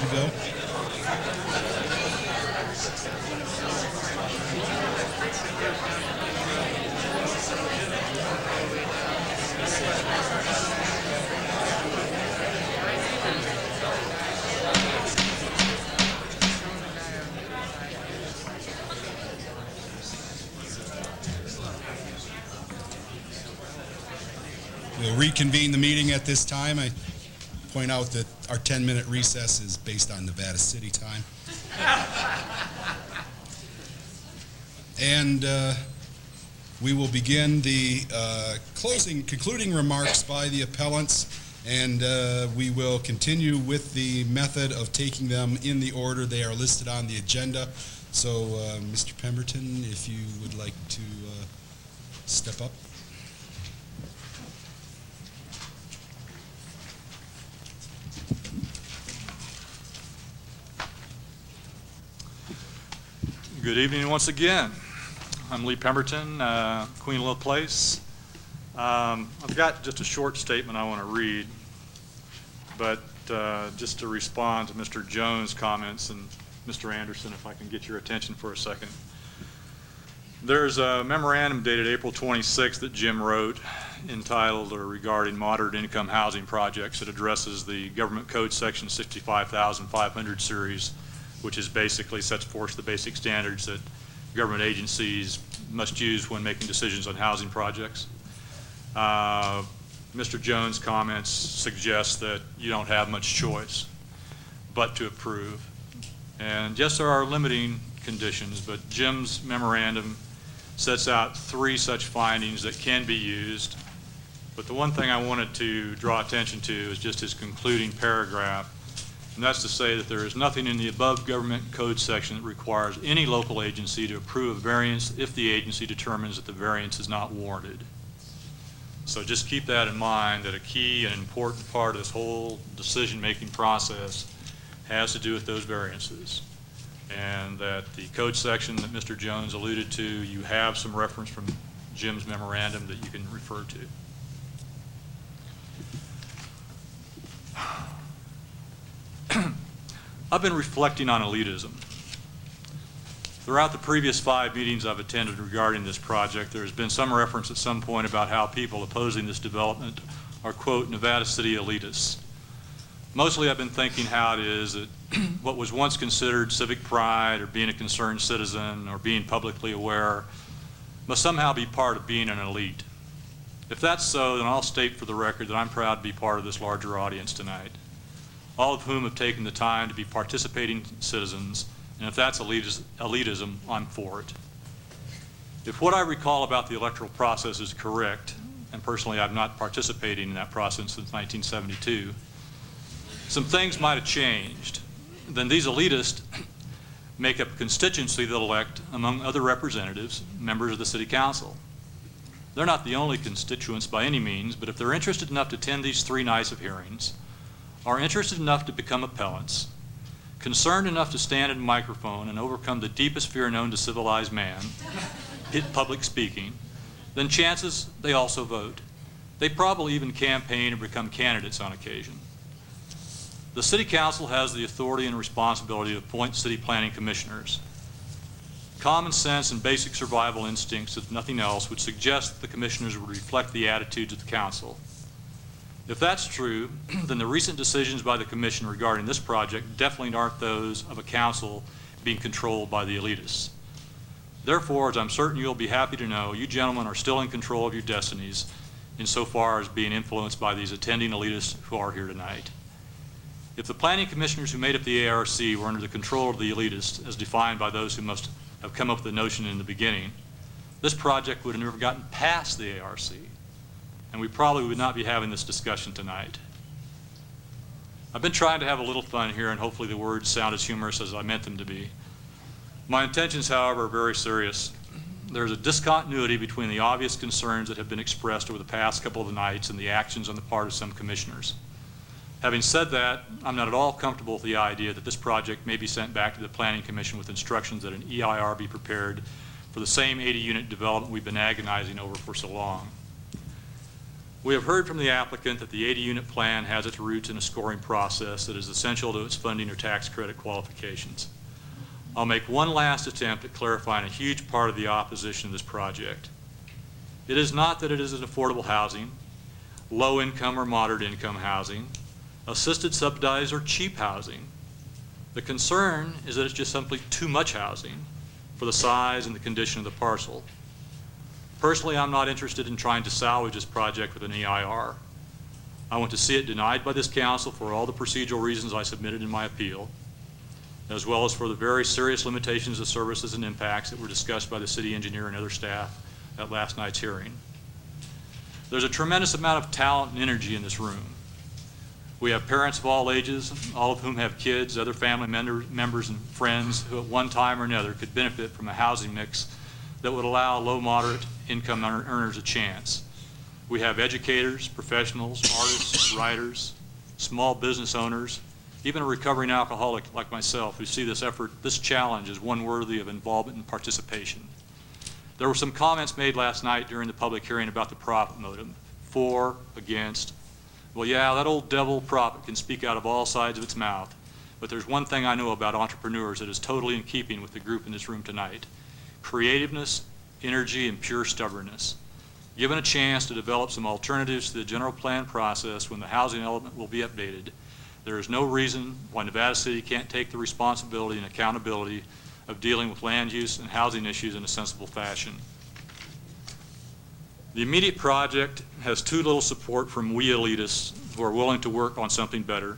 to go? We'll reconvene the meeting at this time. I point out that our 10-minute recess is based on Nevada City time. And we will begin the concluding remarks by the appellants, and we will continue with the method of taking them in the order they are listed on the agenda. So, Mr. Pemberton, if you would like to step up. Good evening once again. I'm Lee Pemberton, Queen Elizabeth Place. I've got just a short statement I want to read, but just to respond to Mr. Jones' comments, and Mr. Anderson, if I can get your attention for a second. There's a memorandum dated April 26th that Jim wrote entitled or regarding moderate income housing projects. It addresses the Government Code Section 65,500 series, which is basically sets forth the basic standards that government agencies must use when making decisions on housing projects. Mr. Jones' comments suggest that you don't have much choice but to approve. And yes, there are limiting conditions, but Jim's memorandum sets out 3 such findings that can be used. But the one thing I wanted to draw attention to is just his concluding paragraph. And that's to say that there is nothing in the above government code section that requires any local agency to approve a variance if the agency determines that the variance is not warranted. So just keep that in mind, that a key and important part of this whole decision-making process has to do with those variances. And that the code section that Mr. Jones alluded to, you have some reference from Jim's memorandum that you can refer to. I've been reflecting on elitism. Throughout the previous 5 meetings I've attended regarding this project, there has been some reference at some point about how people opposing this development are, quote, Nevada City elitists. Mostly I've been thinking how it is that what was once considered civic pride or being a concerned citizen or being publicly aware must somehow be part of being an elite. If that's so, then I'll state for the record that I'm proud to be part of this larger audience tonight, all of whom have taken the time to be participating citizens, and if that's elitism, I'm for it. If what I recall about the electoral process is correct, and personally I've not participated in that process since 1972, some things might have changed. Then these elitists make up a constituency that elect, among other representatives, members of the City Council. They're not the only constituents by any means, but if they're interested enough to attend these 3 nights of hearings, are interested enough to become appellants, concerned enough to stand in a microphone and overcome the deepest fear known to civilized man, public speaking, then chances they also vote. They probably even campaign or become candidates on occasion. The City Council has the authority and responsibility to appoint city planning commissioners. Common sense and basic survival instincts, if nothing else, would suggest that the commissioners would reflect the attitudes of the council. If that's true, then the recent decisions by the commission regarding this project definitely aren't those of a council being controlled by the elitists. Therefore, as I'm certain you'll be happy to know, you gentlemen are still in control of your destinies insofar as being influenced by these attending elitists who are here tonight. If the planning commissioners who made up the ARC were under the control of the elitists, as defined by those who must have come up with the notion in the beginning, this project would have never gotten past the ARC, and we probably would not be having this discussion tonight. I've been trying to have a little fun here, and hopefully the words sound as humorous as I meant them to be. My intentions, however, are very serious. There's a discontinuity between the obvious concerns that have been expressed over the past couple of nights and the actions on the part of some commissioners. Having said that, I'm not at all comfortable with the idea that this project may be sent back to the Planning Commission with instructions that an EIR be prepared for the same 80-unit development we've been agonizing over for so long. We have heard from the applicant that the 80-unit plan has its roots in a scoring process that is essential to its funding or tax credit qualifications. I'll make one last attempt at clarifying a huge part of the opposition to this project. It is not that it isn't affordable housing, low-income or moderate-income housing, assisted, subsidized, or cheap housing. The concern is that it's just simply too much housing for the size and the condition of the parcel. Personally, I'm not interested in trying to salvage this project with an EIR. I want to see it denied by this council for all the procedural reasons I submitted in my appeal, as well as for the very serious limitations of services and impacts that were discussed by the city engineer and other staff at last night's hearing. There's a tremendous amount of talent and energy in this room. We have parents of all ages, all of whom have kids, other family members and friends who at one time or another could benefit from a housing mix that would allow low, moderate income earners a chance. We have educators, professionals, artists, writers, small business owners, even a recovering alcoholic like myself who see this effort, this challenge as one worthy of involvement and participation. There were some comments made last night during the public hearing about the profit motive, for, against. Well, yeah, that old devil profit can speak out of all sides of its mouth, but there's one thing I know about entrepreneurs that is totally in keeping with the group in this room tonight: creativeness, energy, and pure stubbornness. Given a chance to develop some alternatives to the general plan process when the housing element will be updated, there is no reason why Nevada City can't take the responsibility and accountability of dealing with land use and housing issues in a sensible fashion. The immediate project has too little support from we elitists who are willing to work on something better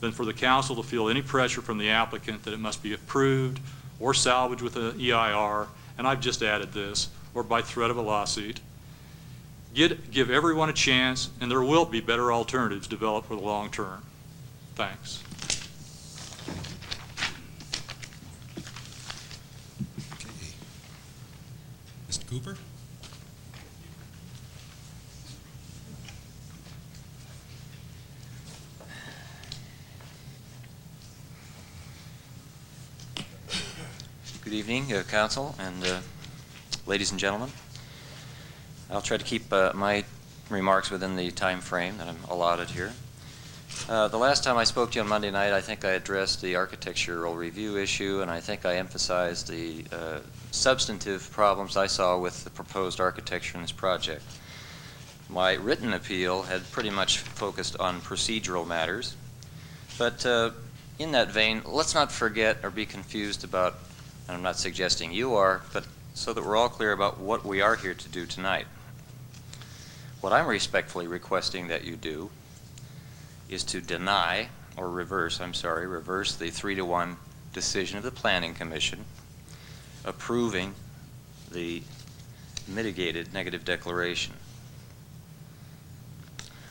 than for the council to feel any pressure from the applicant that it must be approved or salvaged with an EIR, and I've just added this, or by threat of a lawsuit. Give everyone a chance, and there will be better alternatives developed for the long term. Thanks. Okay. Mr. Cooper? Good evening, Council and ladies and gentlemen. I'll try to keep my remarks within the time frame that I'm allotted here. The last time I spoke to you on Monday night, I think I addressed the architectural review issue, and I think I emphasized the substantive problems I saw with the proposed architecture in this project. My written appeal had pretty much focused on procedural matters, but in that vein, let's not forget or be confused about, and I'm not suggesting you are, but so that we're all clear about what we are here to do tonight. What I'm respectfully requesting that you do is to deny, or reverse the 3-to-1 decision of the Planning Commission approving the mitigated negative declaration.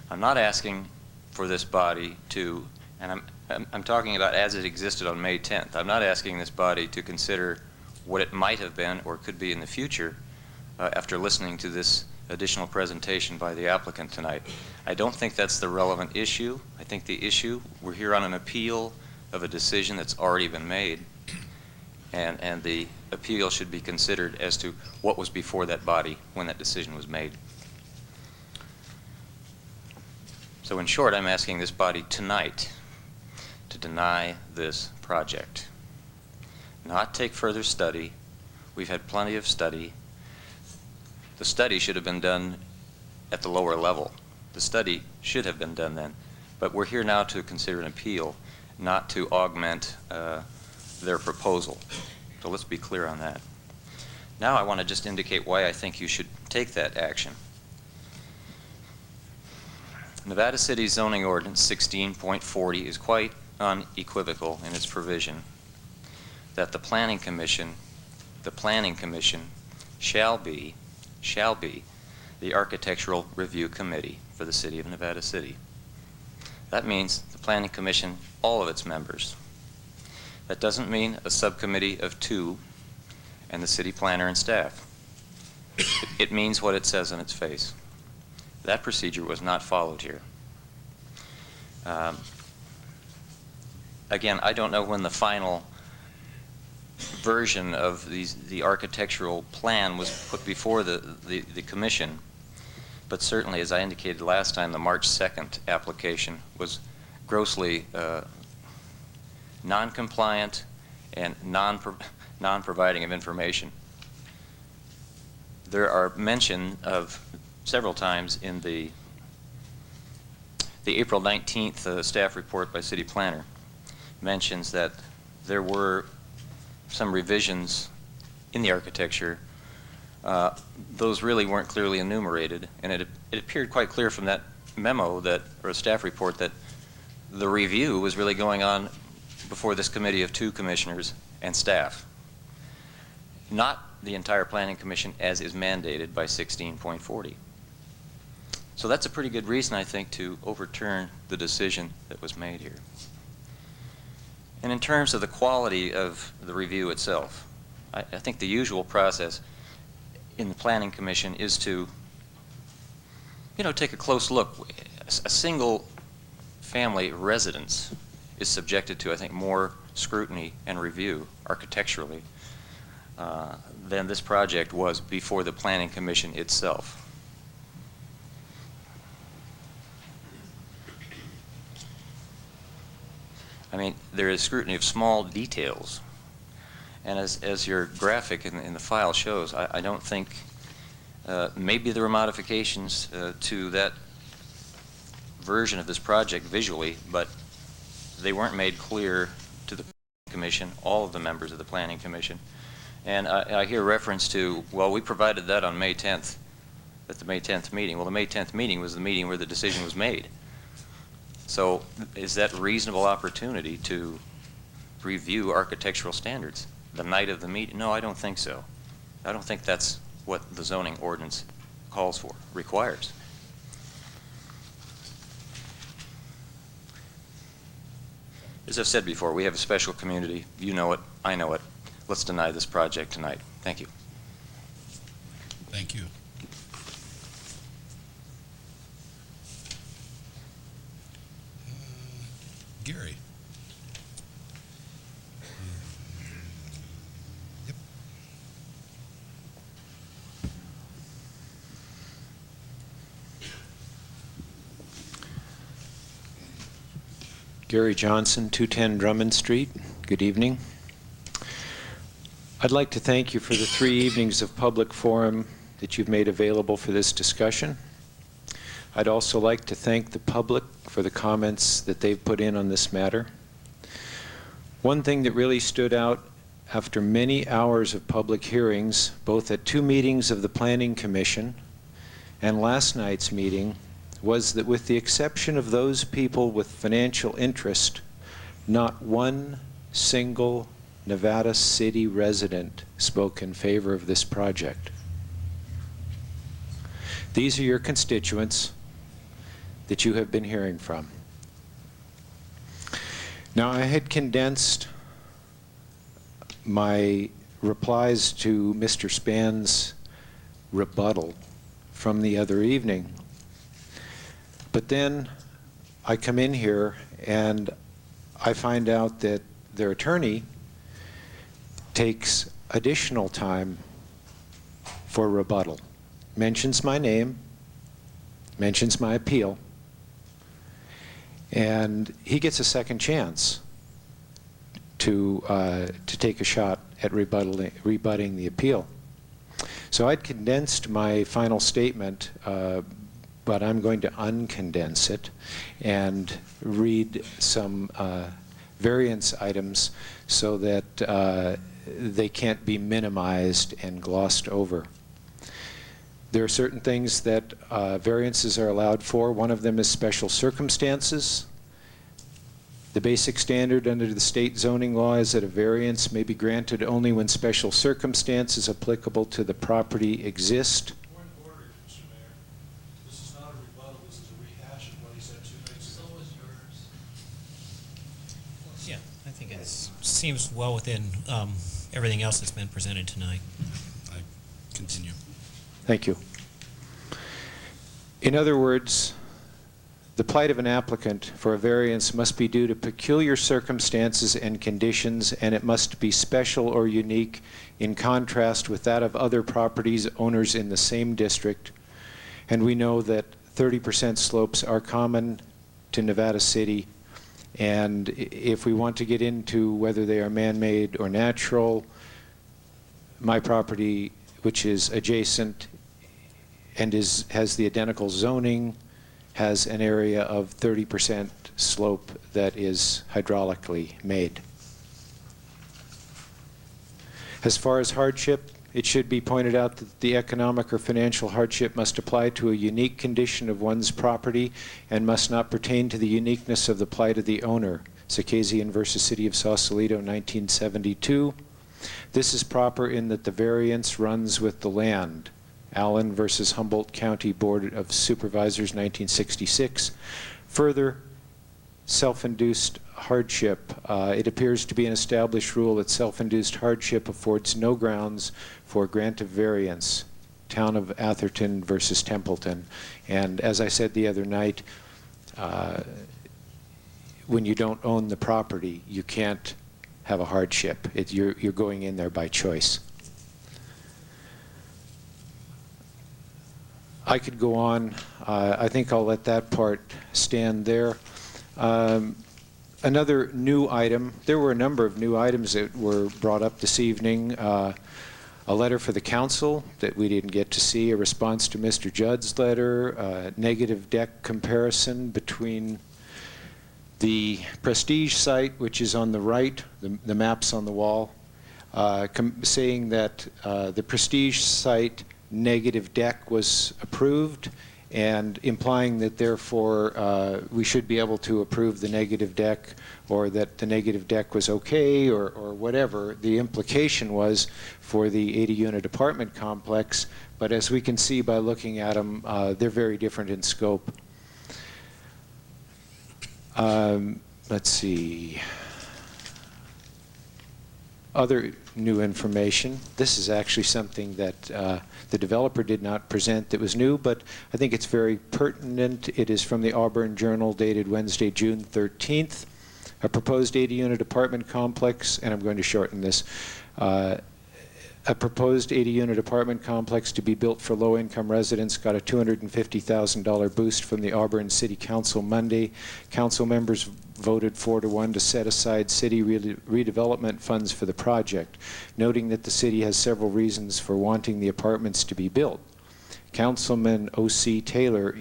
I'm not asking for this body to, and I'm talking about as it existed on May 10th, I'm not asking this body to consider what it might have been or could be in the future after listening to this additional presentation by the applicant tonight. I don't think that's the relevant issue. I think the issue, we're here on an appeal of a decision that's already been made, and the appeal should be considered as to what was before that body when that decision was made. So in short, I'm asking this body tonight to deny this project. Not take further study. We've had plenty of study. The study should have been done at the lower level. The study should have been done then. But we're here now to consider an appeal, not to augment their proposal. So let's be clear on that. Now I want to just indicate why I think you should take that action. Nevada City Zoning Ordinance 16.40 is quite unequivocal in its provision that the Planning Commission shall be the Architectural Review Committee for the City of Nevada City. That means the Planning Commission, all of its members. That doesn't mean a subcommittee of 2 and the city planner and staff. It means what it says on its face. That procedure was not followed here. Again, I don't know when the final version of the architectural plan was put before the commission, but certainly, as I indicated last time, the March 2nd application was grossly non-compliant and non-providing of information. There are mention of several times in the April 19th staff report by city planner mentions that there were some revisions in the architecture. Those really weren't clearly enumerated, and it appeared quite clear from that memo or a staff report that the review was really going on before this committee of 2 commissioners and staff, not the entire planning commission as is mandated by 16.40. So that's a pretty good reason, I think, to overturn the decision that was made here. And in terms of the quality of the review itself, I think the usual process in the Planning Commission is to, take a close look. A single family residence is subjected to, I think, more scrutiny and review architecturally than this project was before the Planning Commission itself. I mean, there is scrutiny of small details. And as your graphic in the file shows, I don't think, maybe there were modifications to that version of this project visually, but they weren't made clear to the Commission, all of the members of the Planning Commission. And I hear reference to, well, we provided that on May 10th, at the May 10th meeting. Well, the May 10th meeting was the meeting where the decision was made. So is that a reasonable opportunity to review architectural standards the night of the meeting? No, I don't think so. I don't think that's what the zoning ordinance calls for, requires. As I've said before, we have a special community. You know it. I know it. Let's deny this project tonight. Thank you. Thank you. Gary. Yep. Gary Johnson, 210 Drummond Street. Good evening. I'd like to thank you for the 3 evenings of public forum that you've made available for this discussion. I'd also like to thank the public for the comments that they've put in on this matter. One thing that really stood out after many hours of public hearings, both at 2 meetings of the Planning Commission and last night's meeting, was that with the exception of those people with financial interest, not one single Nevada City resident spoke in favor of this project. These are your constituents that you have been hearing from. Now, I had condensed my replies to Mr. Span's rebuttal from the other evening. But then I come in here and I find out that their attorney takes additional time for rebuttal, mentions my name, mentions my appeal, and he gets a second chance to take a shot at rebutting the appeal. So I'd condensed my final statement, but I'm going to uncondense it and read some variance items so that they can't be minimized and glossed over. There are certain things that variances are allowed for. One of them is special circumstances. The basic standard under the state zoning law is that a variance may be granted only when special circumstances applicable to the property exist. Point of order, Mr. Mayor. This is not a rebuttal, this is a rehash of what he said 2 minutes ago. So was yours. Yeah, I think it seems well within everything else that's been presented tonight. I continue. Thank you. In other words, the plight of an applicant for a variance must be due to peculiar circumstances and conditions, and it must be special or unique in contrast with that of other properties owners in the same district, And we know that 30% slopes are common to Nevada City. And if we want to get into whether they are man-made or natural, my property, which is adjacent and has the identical zoning, has an area of 30% slope that is hydraulically made. As far as hardship, it should be pointed out that the economic or financial hardship must apply to a unique condition of one's property and must not pertain to the uniqueness of the plight of the owner. Circassian versus City of Sausalito, 1972. This is proper in that the variance runs with the land. Allen versus Humboldt County Board of Supervisors, 1966. Further, self-induced hardship. It appears to be an established rule that self-induced hardship affords no grounds for grant of variance. Town of Atherton versus Templeton. And as I said the other night, when you don't own the property, you can't have a hardship. You're going in there by choice. I could go on. I think I'll let that part stand there. Another new item, there were a number of new items that were brought up this evening. A letter for the council that we didn't get to see, a response to Mr. Judd's letter, a negative deck comparison between the Prestige site, which is on the right, the maps on the wall, saying that the Prestige site negative deck was approved, and implying that therefore we should be able to approve the negative deck, or that the negative deck was okay, or whatever. The implication was for the 80-unit apartment complex, but as we can see by looking at them, they're very different in scope. Let's see. Other new information. This is actually something that the developer did not present that was new, but I think it's very pertinent. It is from the Auburn Journal dated Wednesday, June 13th. A proposed 80-unit apartment complex, and I'm going to shorten this, a proposed 80-unit apartment complex to be built for low-income residents got a $250,000 boost from the Auburn City Council Monday. Council members voted 4-1 to set aside city redevelopment funds for the project, noting that the city has several reasons for wanting the apartments to be built. Councilman O.C. Taylor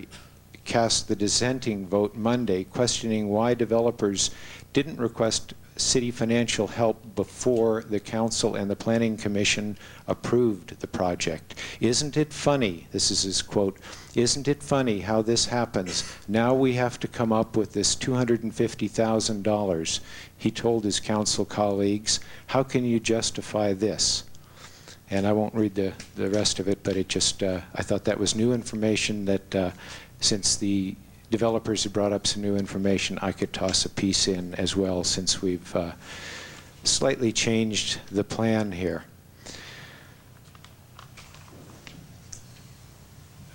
cast the dissenting vote Monday, questioning why developers didn't request city financial help before the council and the planning commission approved the project. Isn't it funny, this is his quote, isn't it funny how this happens? Now we have to come up with this $250,000. He told his council colleagues, how can you justify this? And I won't read the rest of it, but it just, I thought that was new information that since the developers have brought up some new information, I could toss a piece in as well, since we've slightly changed the plan here.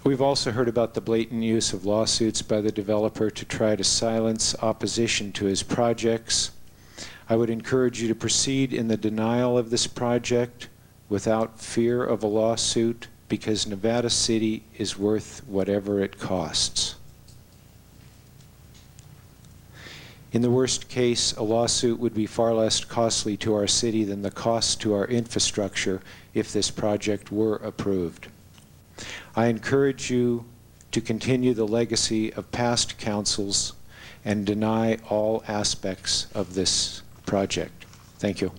We've also heard about the blatant use of lawsuits by the developer to try to silence opposition to his projects. I would encourage you to proceed in the denial of this project without fear of a lawsuit, because Nevada City is worth whatever it costs. In the worst case, a lawsuit would be far less costly to our city than the cost to our infrastructure if this project were approved. I encourage you to continue the legacy of past councils and deny all aspects of this project. Thank you.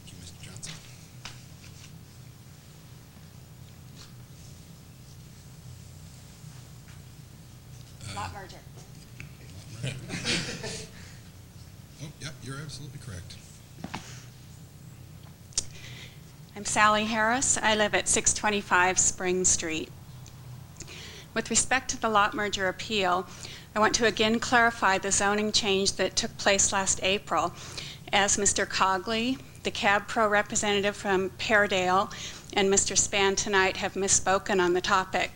Thank you, Mr. Johnson. Lot merger. Oh, yep, you're absolutely correct. I'm Sally Harris. I live at 625 Spring Street. With respect to the lot merger appeal, I want to again clarify the zoning change that took place last April, as Mr. Cogley, the Cab Pro representative from Peardale, and Mr. Spann tonight have misspoken on the topic.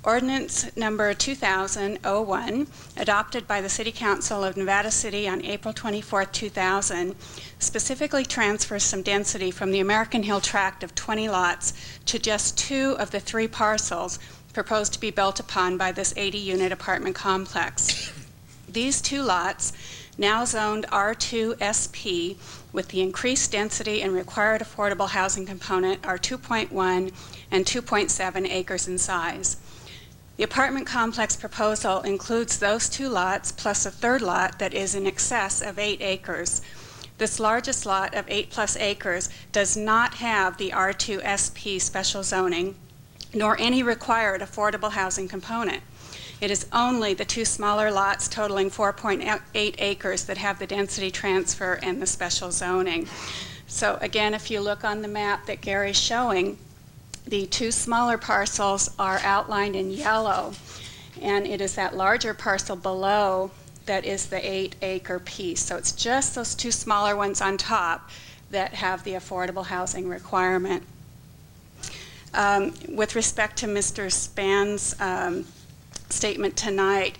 Ordinance number 2000-01, adopted by the City Council of Nevada City on April 24, 2000, specifically transfers some density from the American Hill tract of 20 lots to just 2 of the 3 parcels proposed to be built upon by this 80-unit apartment complex. These 2 lots, now zoned R2 SP, with the increased density and required affordable housing component, are 2.1 and 2.7 acres in size. The apartment complex proposal includes those 2 lots plus a 3rd lot that is in excess of 8 acres. This largest lot of 8+ acres does not have the R2 SP special zoning, nor any required affordable housing component. It is only the 2 smaller lots totaling 4.8 acres that have the density transfer and the special zoning. So again, if you look on the map that Gary's showing, the 2 smaller parcels are outlined in yellow, and it is that larger parcel below that is the 8-acre piece. So it's just those 2 smaller ones on top that have the affordable housing requirement. With respect to Mr. Span's statement tonight,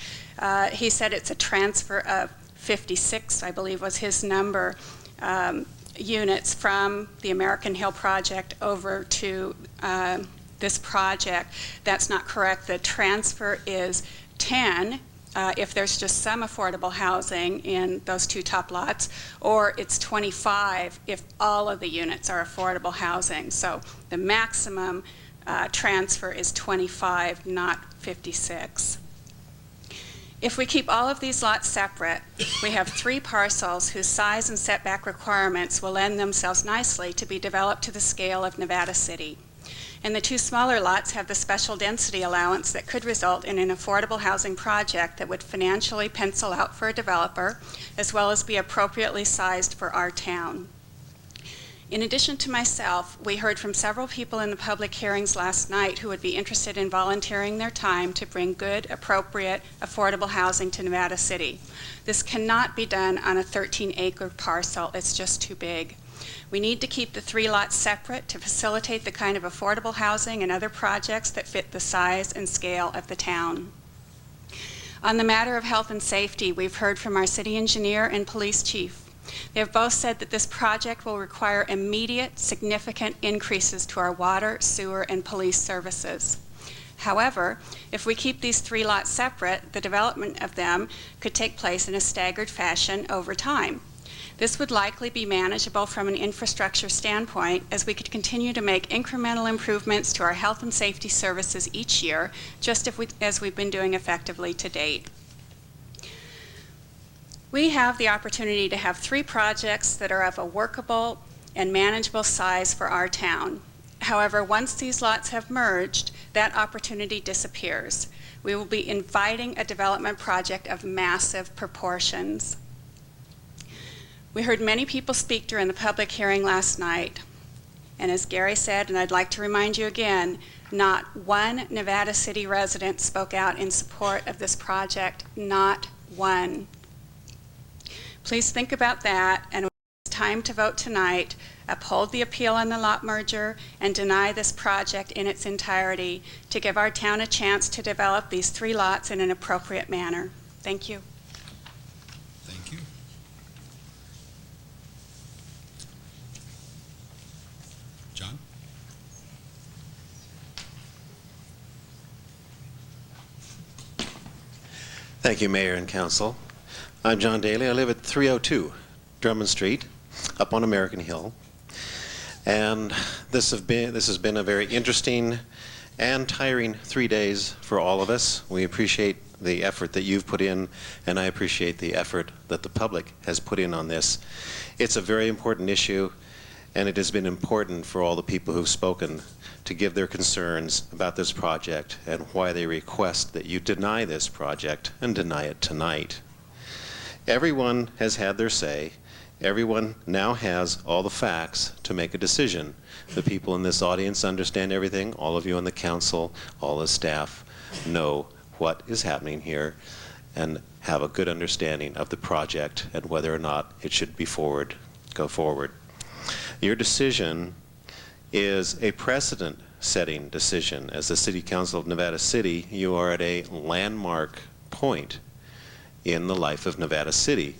he said it's a transfer of 56, I believe was his number, units from the American Hill project over to this project. That's not correct. The transfer is 10 if there's just some affordable housing in those 2 top lots, or it's 25 if all of the units are affordable housing. So the maximum transfer is 25, not 56. If we keep all of these lots separate, we have 3 parcels whose size and setback requirements will lend themselves nicely to be developed to the scale of Nevada City. And the 2 smaller lots have the special density allowance that could result in an affordable housing project that would financially pencil out for a developer, as well as be appropriately sized for our town. In addition to myself, we heard from several people in the public hearings last night who would be interested in volunteering their time to bring good, appropriate, affordable housing to Nevada City. This cannot be done on a 13-acre parcel. It's just too big. We need to keep the 3 lots separate to facilitate the kind of affordable housing and other projects that fit the size and scale of the town. On the matter of health and safety, we've heard from our city engineer and police chief. They have both said that this project will require immediate, significant increases to our water, sewer, and police services. However, if we keep these 3 lots separate, the development of them could take place in a staggered fashion over time. This would likely be manageable from an infrastructure standpoint, as we could continue to make incremental improvements to our health and safety services each year, just as we've been doing effectively to date. We have the opportunity to have 3 projects that are of a workable and manageable size for our town. However, once these lots have merged, that opportunity disappears. We will be inviting a development project of massive proportions. We heard many people speak during the public hearing last night, and as Gary said, and I'd like to remind you again, not one Nevada City resident spoke out in support of this project, not one. Please think about that, and when it's time to vote tonight, uphold the appeal on the lot merger and deny this project in its entirety to give our town a chance to develop these 3 lots in an appropriate manner. Thank you. Thank you. John? Thank you, Mayor and Council. I'm John Daly. I live at 302 Drummond Street, up on American Hill. And this has been a very interesting and tiring 3 days for all of us. We appreciate the effort that you've put in, and I appreciate the effort that the public has put in on this. It's a very important issue, and it has been important for all the people who've spoken to give their concerns about this project and why they request that you deny this project and deny it tonight. Everyone has had their say. Everyone now has all the facts to make a decision. The people in this audience understand everything. All of you on the council, all the staff know what is happening here and have a good understanding of the project and whether or not it should go forward. Your decision is a precedent record-setting decision. As the City Council of Nevada City, you are at a landmark point in the life of Nevada City.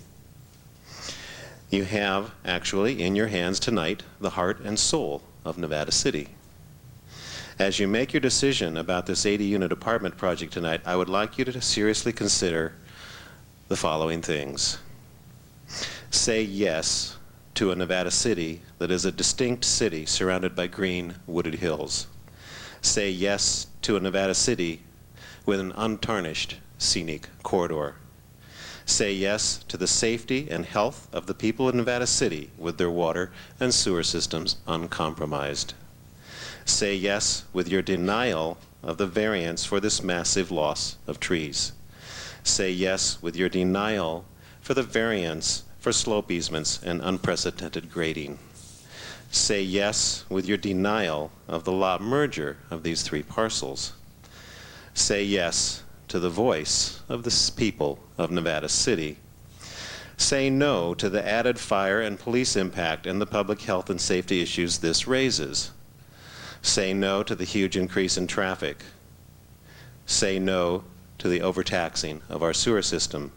You have actually in your hands tonight the heart and soul of Nevada City. As you make your decision about this 80-unit apartment project tonight, I would like you to seriously consider the following things. Say yes to a Nevada City that is a distinct city surrounded by green, wooded hills. Say yes to a Nevada City with an untarnished scenic corridor. Say yes to the safety and health of the people of Nevada City with their water and sewer systems uncompromised. Say yes with your denial of the variance for this massive loss of trees. Say yes with your denial for the variance for slope easements and unprecedented grading. Say yes with your denial of the lot merger of these three parcels. Say yes to the voice of the people of Nevada City. Say no to the added fire and police impact and the public health and safety issues this raises. Say no to the huge increase in traffic. Say no to the overtaxing of our sewer system.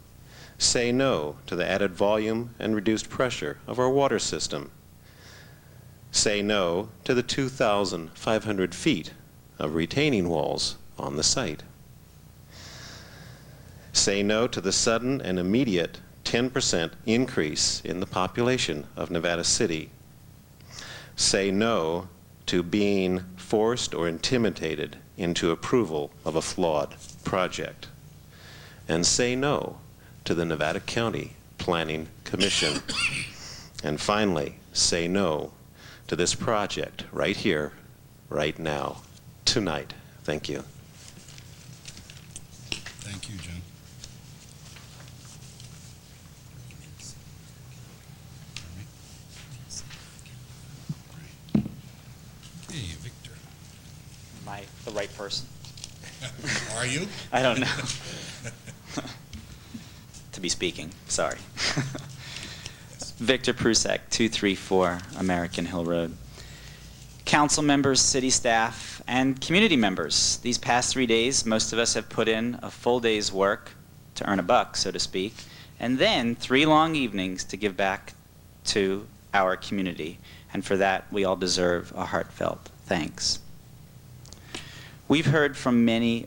Say no to the added volume and reduced pressure of our water system. Say no to the 2,500 feet of retaining walls on the site. Say no to the sudden and immediate 10% increase in the population of Nevada City. Say no to being forced or intimidated into approval of a flawed project. And say no to the Nevada County Planning Commission. And finally, say no to this project right here, right now, tonight. Thank you. Thank you, John. Hey, Victor. Am I the right person? Are you? I don't know. To be speaking, sorry. Victor Prusek, 234 American Hill Road. Council members, city staff, and community members. These past 3 days, most of us have put in a full day's work to earn a buck, so to speak, and then 3 long evenings to give back to our community. And for that, we all deserve a heartfelt thanks. We've heard from many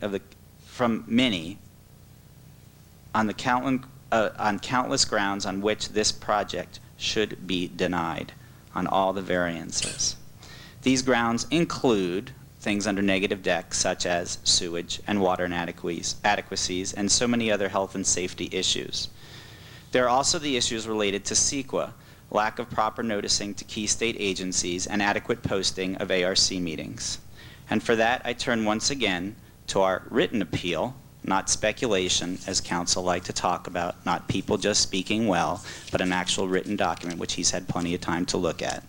on countless grounds on which this project should be denied on all the variances. These grounds include things under negative deck, such as sewage and water inadequacies, and so many other health and safety issues. There are also the issues related to CEQA, lack of proper noticing to key state agencies, and adequate posting of ARC meetings. And for that, I turn once again to our written appeal, not speculation, as counsel like to talk about, not people just speaking well, but an actual written document, which he's had plenty of time to look at.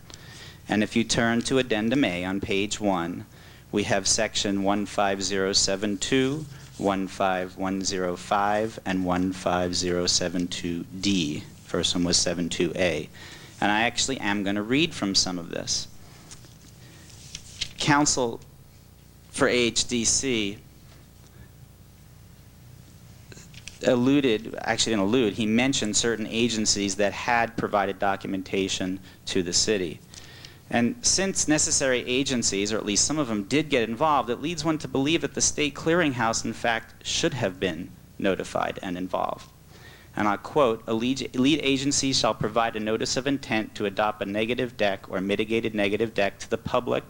And if you turn to Addendum A on page 1, we have section 15072, 15105, and 15072D. First one was 72A. And I actually am going to read from some of this. Counsel for AHDC he mentioned certain agencies that had provided documentation to the city. And since necessary agencies, or at least some of them, did get involved, it leads one to believe that the state clearinghouse, in fact, should have been notified and involved. And I'll quote, "A lead agency shall provide a notice of intent to adopt a negative deck or mitigated negative deck to the public,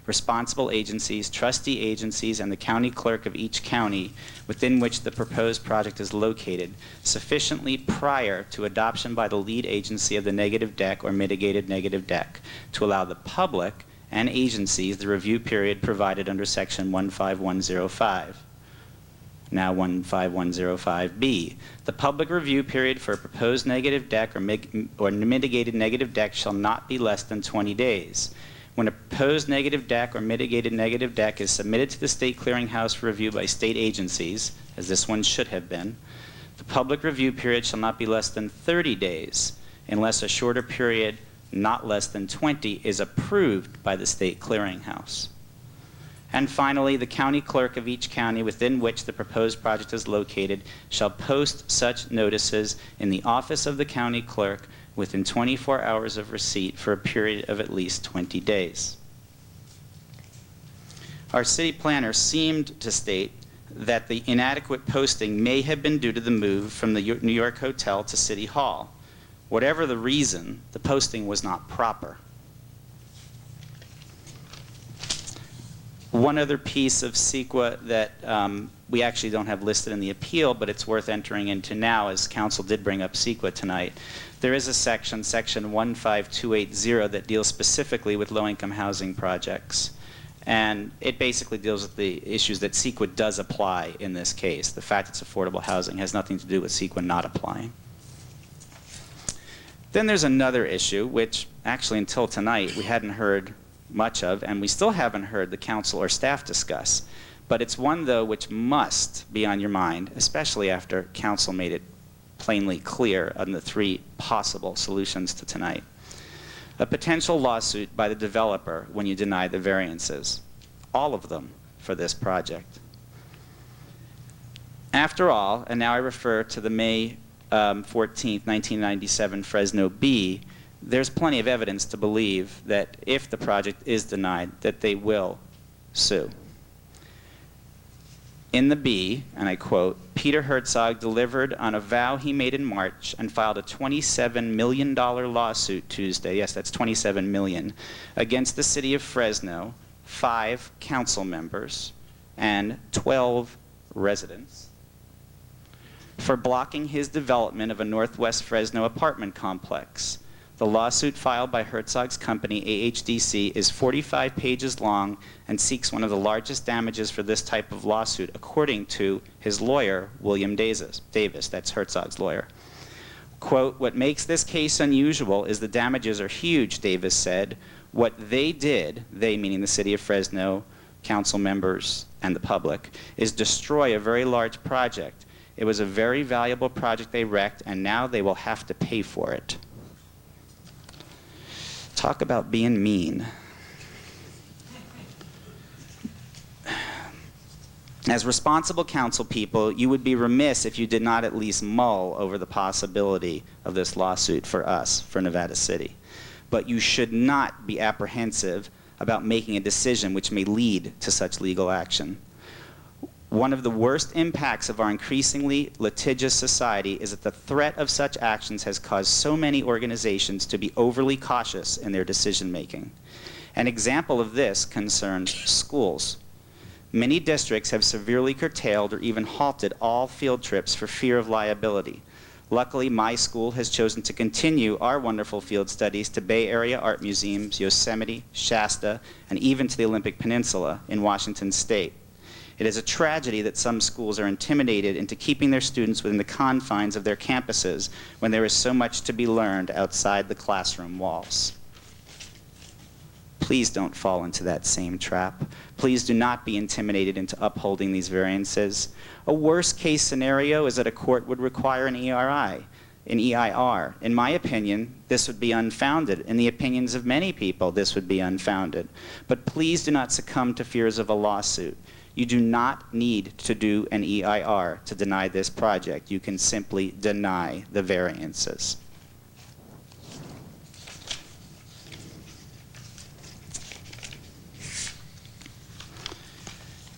responsible agencies, trustee agencies, and the county clerk of each county within which the proposed project is located, sufficiently prior to adoption by the lead agency of the negative deck or mitigated negative deck, to allow the public and agencies the review period provided under section 15105. Now 15105B. The public review period for a proposed negative deck or mitigated negative deck shall not be less than 20 days. When a proposed negative deck or mitigated negative deck is submitted to the state clearinghouse for review by state agencies, as this one should have been, the public review period shall not be less than 30 days unless a shorter period, not less than 20, is approved by the state clearinghouse." And finally, the county clerk of each county within which the proposed project is located shall post such notices in the office of the county clerk within 24 hours of receipt for a period of at least 20 days. Our city planner seemed to state that the inadequate posting may have been due to the move from the New York Hotel to City Hall. Whatever the reason, the posting was not proper. One other piece of CEQA that we actually don't have listed in the appeal, but it's worth entering into now, as counsel did bring up CEQA tonight. There is a section 15280, that deals specifically with low-income housing projects. And it basically deals with the issues that CEQA does apply in this case. The fact it's affordable housing has nothing to do with CEQA not applying. Then there's another issue, which actually until tonight we hadn't heard much of, and we still haven't heard the council or staff discuss. But it's one, though, which must be on your mind, especially after council made it plainly clear on the three possible solutions to tonight. A potential lawsuit by the developer when you deny the variances. All of them for this project. After all, and now I refer to the May 14th, 1997 Fresno B, there's plenty of evidence to believe that if the project is denied, that they will sue. In the B, and I quote, Peter Herzog delivered on a vow he made in March and filed a $27 million lawsuit Tuesday, yes, that's $27 million, against the city of Fresno, 5 council members, and 12 residents for blocking his development of a Northwest Fresno apartment complex. The lawsuit filed by Herzog's company, AHDC, is 45 pages long and seeks one of the largest damages for this type of lawsuit, according to his lawyer, William Davis. That's Herzog's lawyer. Quote, what makes this case unusual is the damages are huge, Davis said. What they did, they meaning the city of Fresno, council members, and the public, is destroy a very large project. It was a very valuable project they wrecked, and now they will have to pay for it. Talk about being mean. As responsible council people, you would be remiss if you did not at least mull over the possibility of this lawsuit for us, for Nevada City. But you should not be apprehensive about making a decision which may lead to such legal action. One of the worst impacts of our increasingly litigious society is that the threat of such actions has caused so many organizations to be overly cautious in their decision making. An example of this concerns schools. Many districts have severely curtailed or even halted all field trips for fear of liability. Luckily, my school has chosen to continue our wonderful field studies to Bay Area art museums, Yosemite, Shasta, and even to the Olympic Peninsula in Washington State. It is a tragedy that some schools are intimidated into keeping their students within the confines of their campuses when there is so much to be learned outside the classroom walls. Please don't fall into that same trap. Please do not be intimidated into upholding these variances. A worst case scenario is that a court would require an EIR. In my opinion, this would be unfounded. In the opinions of many people, this would be unfounded. But please do not succumb to fears of a lawsuit. You do not need to do an EIR to deny this project. You can simply deny the variances.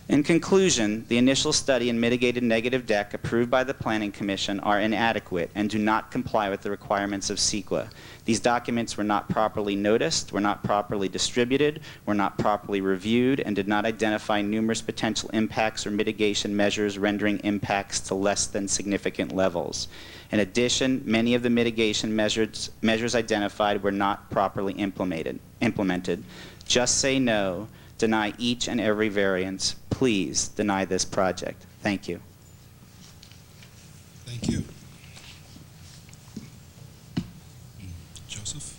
In conclusion, the initial study and mitigated negative deck approved by the Planning Commission are inadequate and do not comply with the requirements of CEQA. These documents were not properly noticed, were not properly distributed, were not properly reviewed, and did not identify numerous potential impacts or mitigation measures rendering impacts to less than significant levels. In addition, many of the mitigation measures identified were not properly implemented. Just say no. Deny each and every variance. Please deny this project. Thank you. Thank you. Joseph?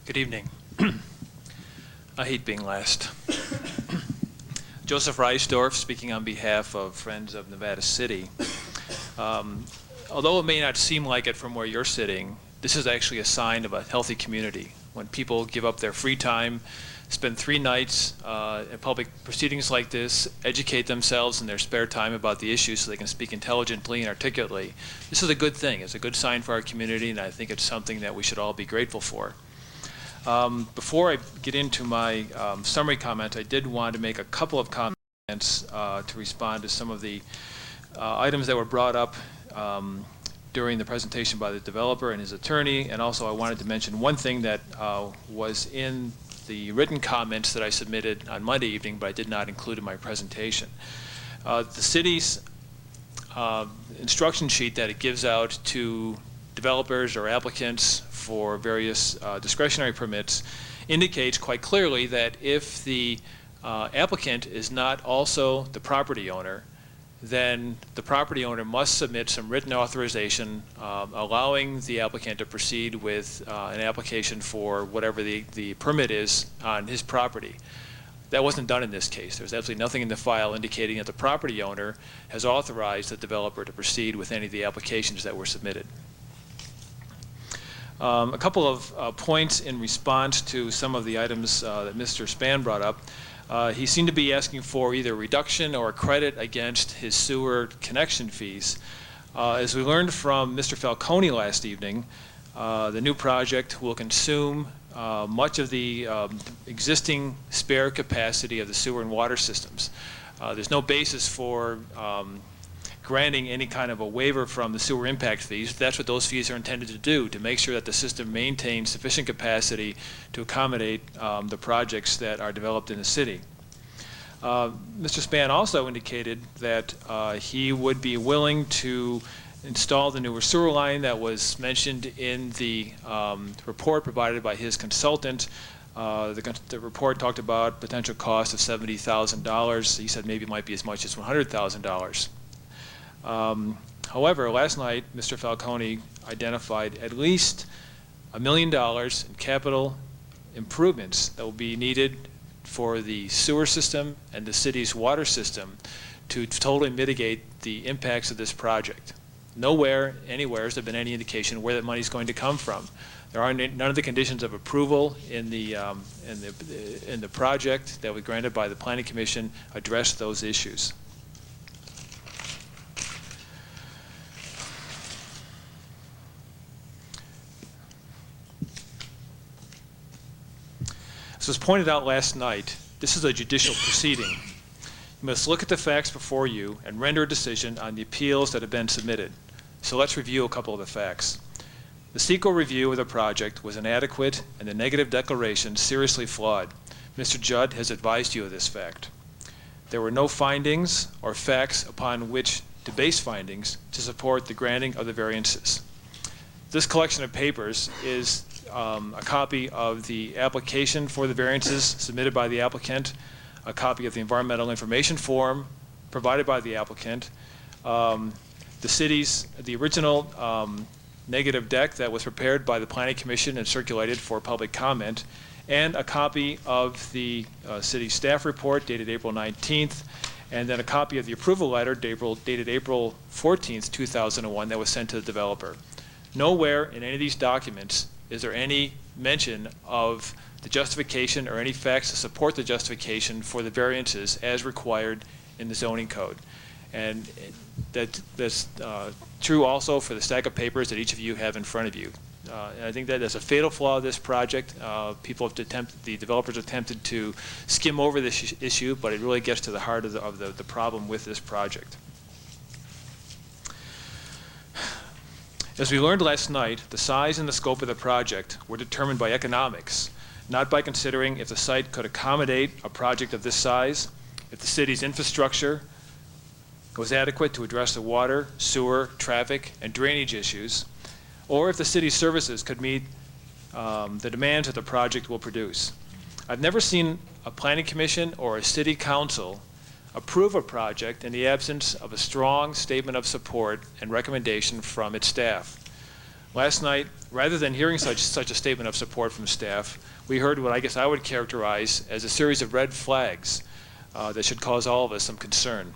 Good evening. I hate being last. Joseph Reisdorf, speaking on behalf of Friends of Nevada City. Although it may not seem like it from where you're sitting, this is actually a sign of a healthy community. When people give up their free time, spend 3 nights in public proceedings like this, educate themselves in their spare time about the issues so they can speak intelligently and articulately. This is a good thing. It's a good sign for our community, and I think it's something that we should all be grateful for. Before I get into my summary comment, I did want to make a couple of comments to respond to some of the items that were brought up during the presentation by the developer and his attorney, and also I wanted to mention one thing that was in the written comments that I submitted on Monday evening, but I did not include in my presentation. The city's instruction sheet that it gives out to developers or applicants for various discretionary permits indicates quite clearly that if the applicant is not also the property owner, then the property owner must submit some written authorization allowing the applicant to proceed with an application for whatever the permit is on his property. That wasn't done in this case. There's absolutely nothing in the file indicating that the property owner has authorized the developer to proceed with any of the applications that were submitted. A couple of points in response to some of the items that Mr. Spann brought up. He seemed to be asking for either reduction or credit against his sewer connection fees. As we learned from Mr. Falcone last evening, the new project will consume much of the existing spare capacity of the sewer and water systems. There's no basis for granting any kind of a waiver from the sewer impact fees. That's what those fees are intended to do, to make sure that the system maintains sufficient capacity to accommodate the projects that are developed in the city. Mr. Spann also indicated that he would be willing to install the newer sewer line that was mentioned in the report provided by his consultant. The report talked about potential cost of $70,000. He said maybe it might be as much as $100,000. However, last night, Mr. Falcone identified at least $1 million in capital improvements that will be needed for the sewer system and the city's water system to totally mitigate the impacts of this project. Nowhere, anywhere, has there been any indication where that money is going to come from. There are none of the conditions of approval in the project that was granted by the Planning Commission address those issues. As was pointed out last night, this is a judicial proceeding. You must look at the facts before you and render a decision on the appeals that have been submitted. So let's review a couple of the facts. The CEQA review of the project was inadequate and the negative declaration seriously flawed. Mr. Judd has advised you of this fact. There were no findings or facts upon which to base findings to support the granting of the variances. This collection of papers is a copy of the application for the variances submitted by the applicant, a copy of the environmental information form provided by the applicant, the original negative deck that was prepared by the Planning Commission and circulated for public comment, and a copy of the city staff report dated April 19th, and then a copy of the approval letter dated April 14th, 2001 that was sent to the developer. Nowhere in any of these documents is there any mention of the justification or any facts to support the justification for the variances as required in the zoning code. And that's true also for the stack of papers that each of you have in front of you. And I think that is a fatal flaw of this project. The developers attempted to skim over this issue, but it really gets to the heart of the problem with this project. As we learned last night, the size and the scope of the project were determined by economics, not by considering if the site could accommodate a project of this size, if the city's infrastructure was adequate to address the water, sewer, traffic, and drainage issues, or if the city's services could meet the demands that the project will produce. I've never seen a planning commission or a city council approve a project in the absence of a strong statement of support and recommendation from its staff. Last night, rather than hearing such a statement of support from staff, we heard what I guess I would characterize as a series of red flags that should cause all of us some concern.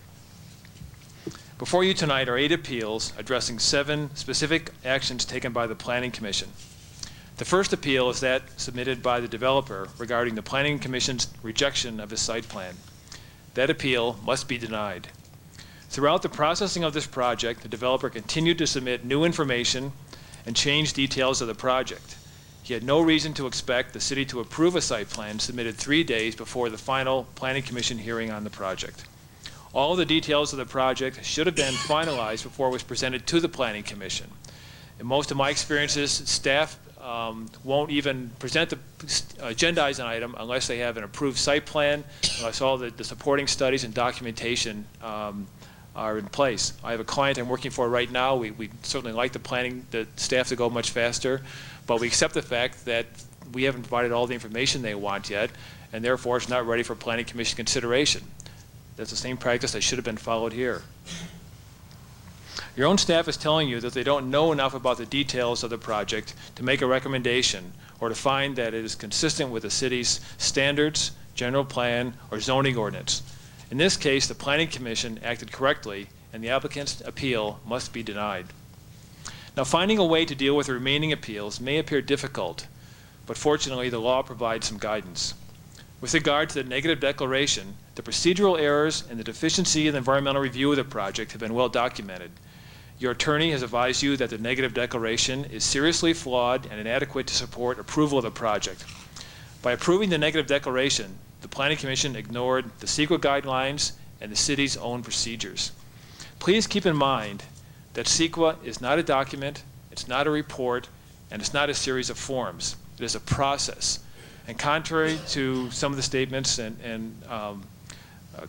Before you tonight are 8 appeals addressing 7 specific actions taken by the Planning Commission. The first appeal is that submitted by the developer regarding the Planning Commission's rejection of his site plan. That appeal must be denied. Throughout the processing of this project, the developer continued to submit new information and change details of the project. He had no reason to expect the city to approve a site plan submitted 3 days before the final Planning Commission hearing on the project. All of the details of the project should have been finalized before it was presented to the Planning Commission. In most of my experiences, staff won't even present the agendize an item unless they have an approved site plan, unless all the supporting studies and documentation are in place. I have a client I'm working for right now. We certainly like the staff to go much faster, but we accept the fact that we haven't provided all the information they want yet, and therefore it's not ready for Planning Commission consideration. That's the same practice that should have been followed here. Your own staff is telling you that they don't know enough about the details of the project to make a recommendation or to find that it is consistent with the city's standards, general plan, or zoning ordinance. In this case, the Planning Commission acted correctly, and the applicant's appeal must be denied. Now, finding a way to deal with the remaining appeals may appear difficult, but fortunately, the law provides some guidance. With regard to the negative declaration, the procedural errors and the deficiency in the environmental review of the project have been well documented. Your attorney has advised you that the negative declaration is seriously flawed and inadequate to support approval of the project. By approving the negative declaration, the Planning Commission ignored the CEQA guidelines and the city's own procedures. Please keep in mind that CEQA is not a document, it's not a report, and it's not a series of forms. It is a process. And contrary to some of the statements and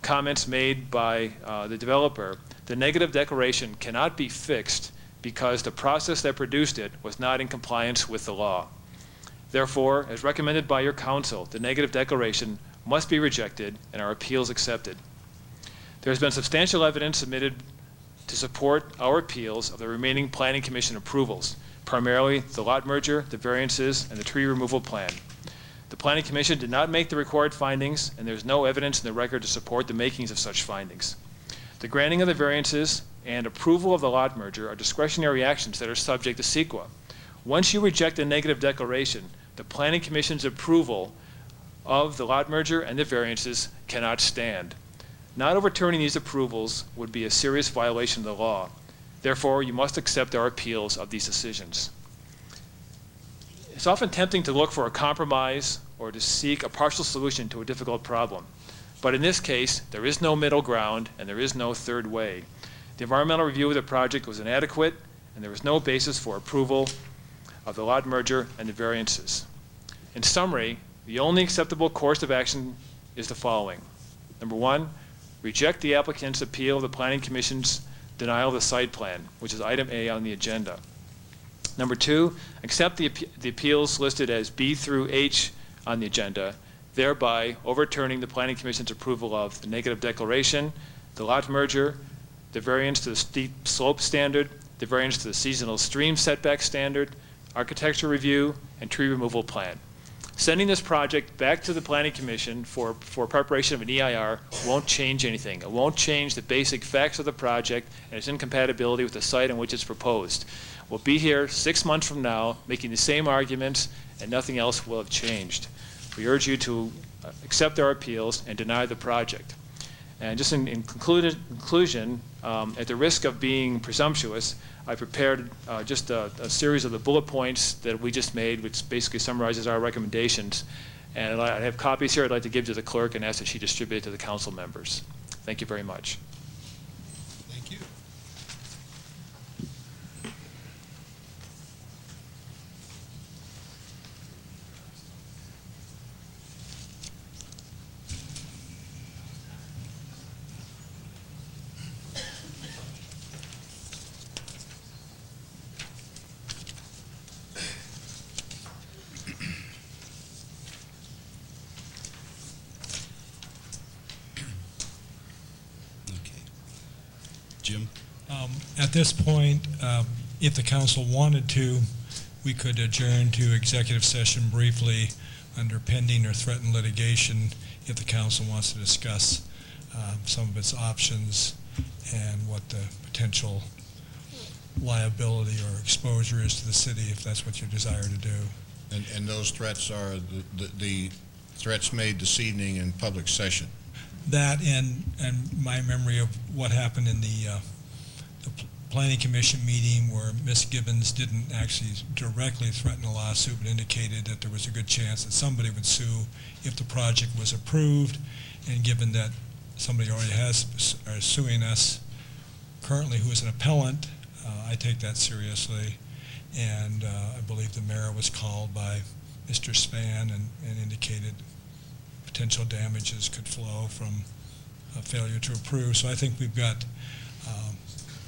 comments made by the developer, the negative declaration cannot be fixed because the process that produced it was not in compliance with the law. Therefore, as recommended by your counsel, the negative declaration must be rejected and our appeals accepted. There has been substantial evidence submitted to support our appeals of the remaining Planning Commission approvals, primarily the lot merger, the variances, and the tree removal plan. The Planning Commission did not make the required findings, and there is no evidence in the record to support the makings of such findings. The granting of the variances and approval of the lot merger are discretionary actions that are subject to CEQA. Once you reject a negative declaration, the Planning Commission's approval of the lot merger and the variances cannot stand. Not overturning these approvals would be a serious violation of the law. Therefore, you must accept our appeals of these decisions. It's often tempting to look for a compromise or to seek a partial solution to a difficult problem. But in this case, there is no middle ground and there is no third way. The environmental review of the project was inadequate and there was no basis for approval of the lot merger and the variances. In summary, the only acceptable course of action is the following. Number 1, reject the applicant's appeal of the Planning Commission's denial of the site plan, which is item A on the agenda. Number 2, accept the appeals listed as B through H on the agenda, thereby overturning the Planning Commission's approval of the negative declaration, the lot merger, the variance to the steep slope standard, the variance to the seasonal stream setback standard, architecture review, and tree removal plan. Sending this project back to the Planning Commission for preparation of an EIR won't change anything. It won't change the basic facts of the project and its incompatibility with the site on which it's proposed. We'll be here 6 months from now making the same arguments and nothing else will have changed. We urge you to accept our appeals and deny the project. And just in conclusion, at the risk of being presumptuous, I prepared just a series of the bullet points that we just made, which basically summarizes our recommendations. And I have copies here I'd like to give to the clerk and ask that she distribute it to the council members. Thank you very much. Thank you. Jim? At this point, if the council wanted to, we could adjourn to executive session briefly under pending or threatened litigation if the council wants to discuss some of its options and what the potential liability or exposure is to the city if that's what you desire to do. And those threats are the threats made this evening in public session. That and my memory of what happened in the Planning Commission meeting where Ms. Gibbons didn't actually directly threaten a lawsuit, but indicated that there was a good chance that somebody would sue if the project was approved. And given that somebody already are suing us currently who is an appellant, I take that seriously. And I believe the mayor was called by Mr. Spann and indicated potential damages could flow from a failure to approve. So I think we've got,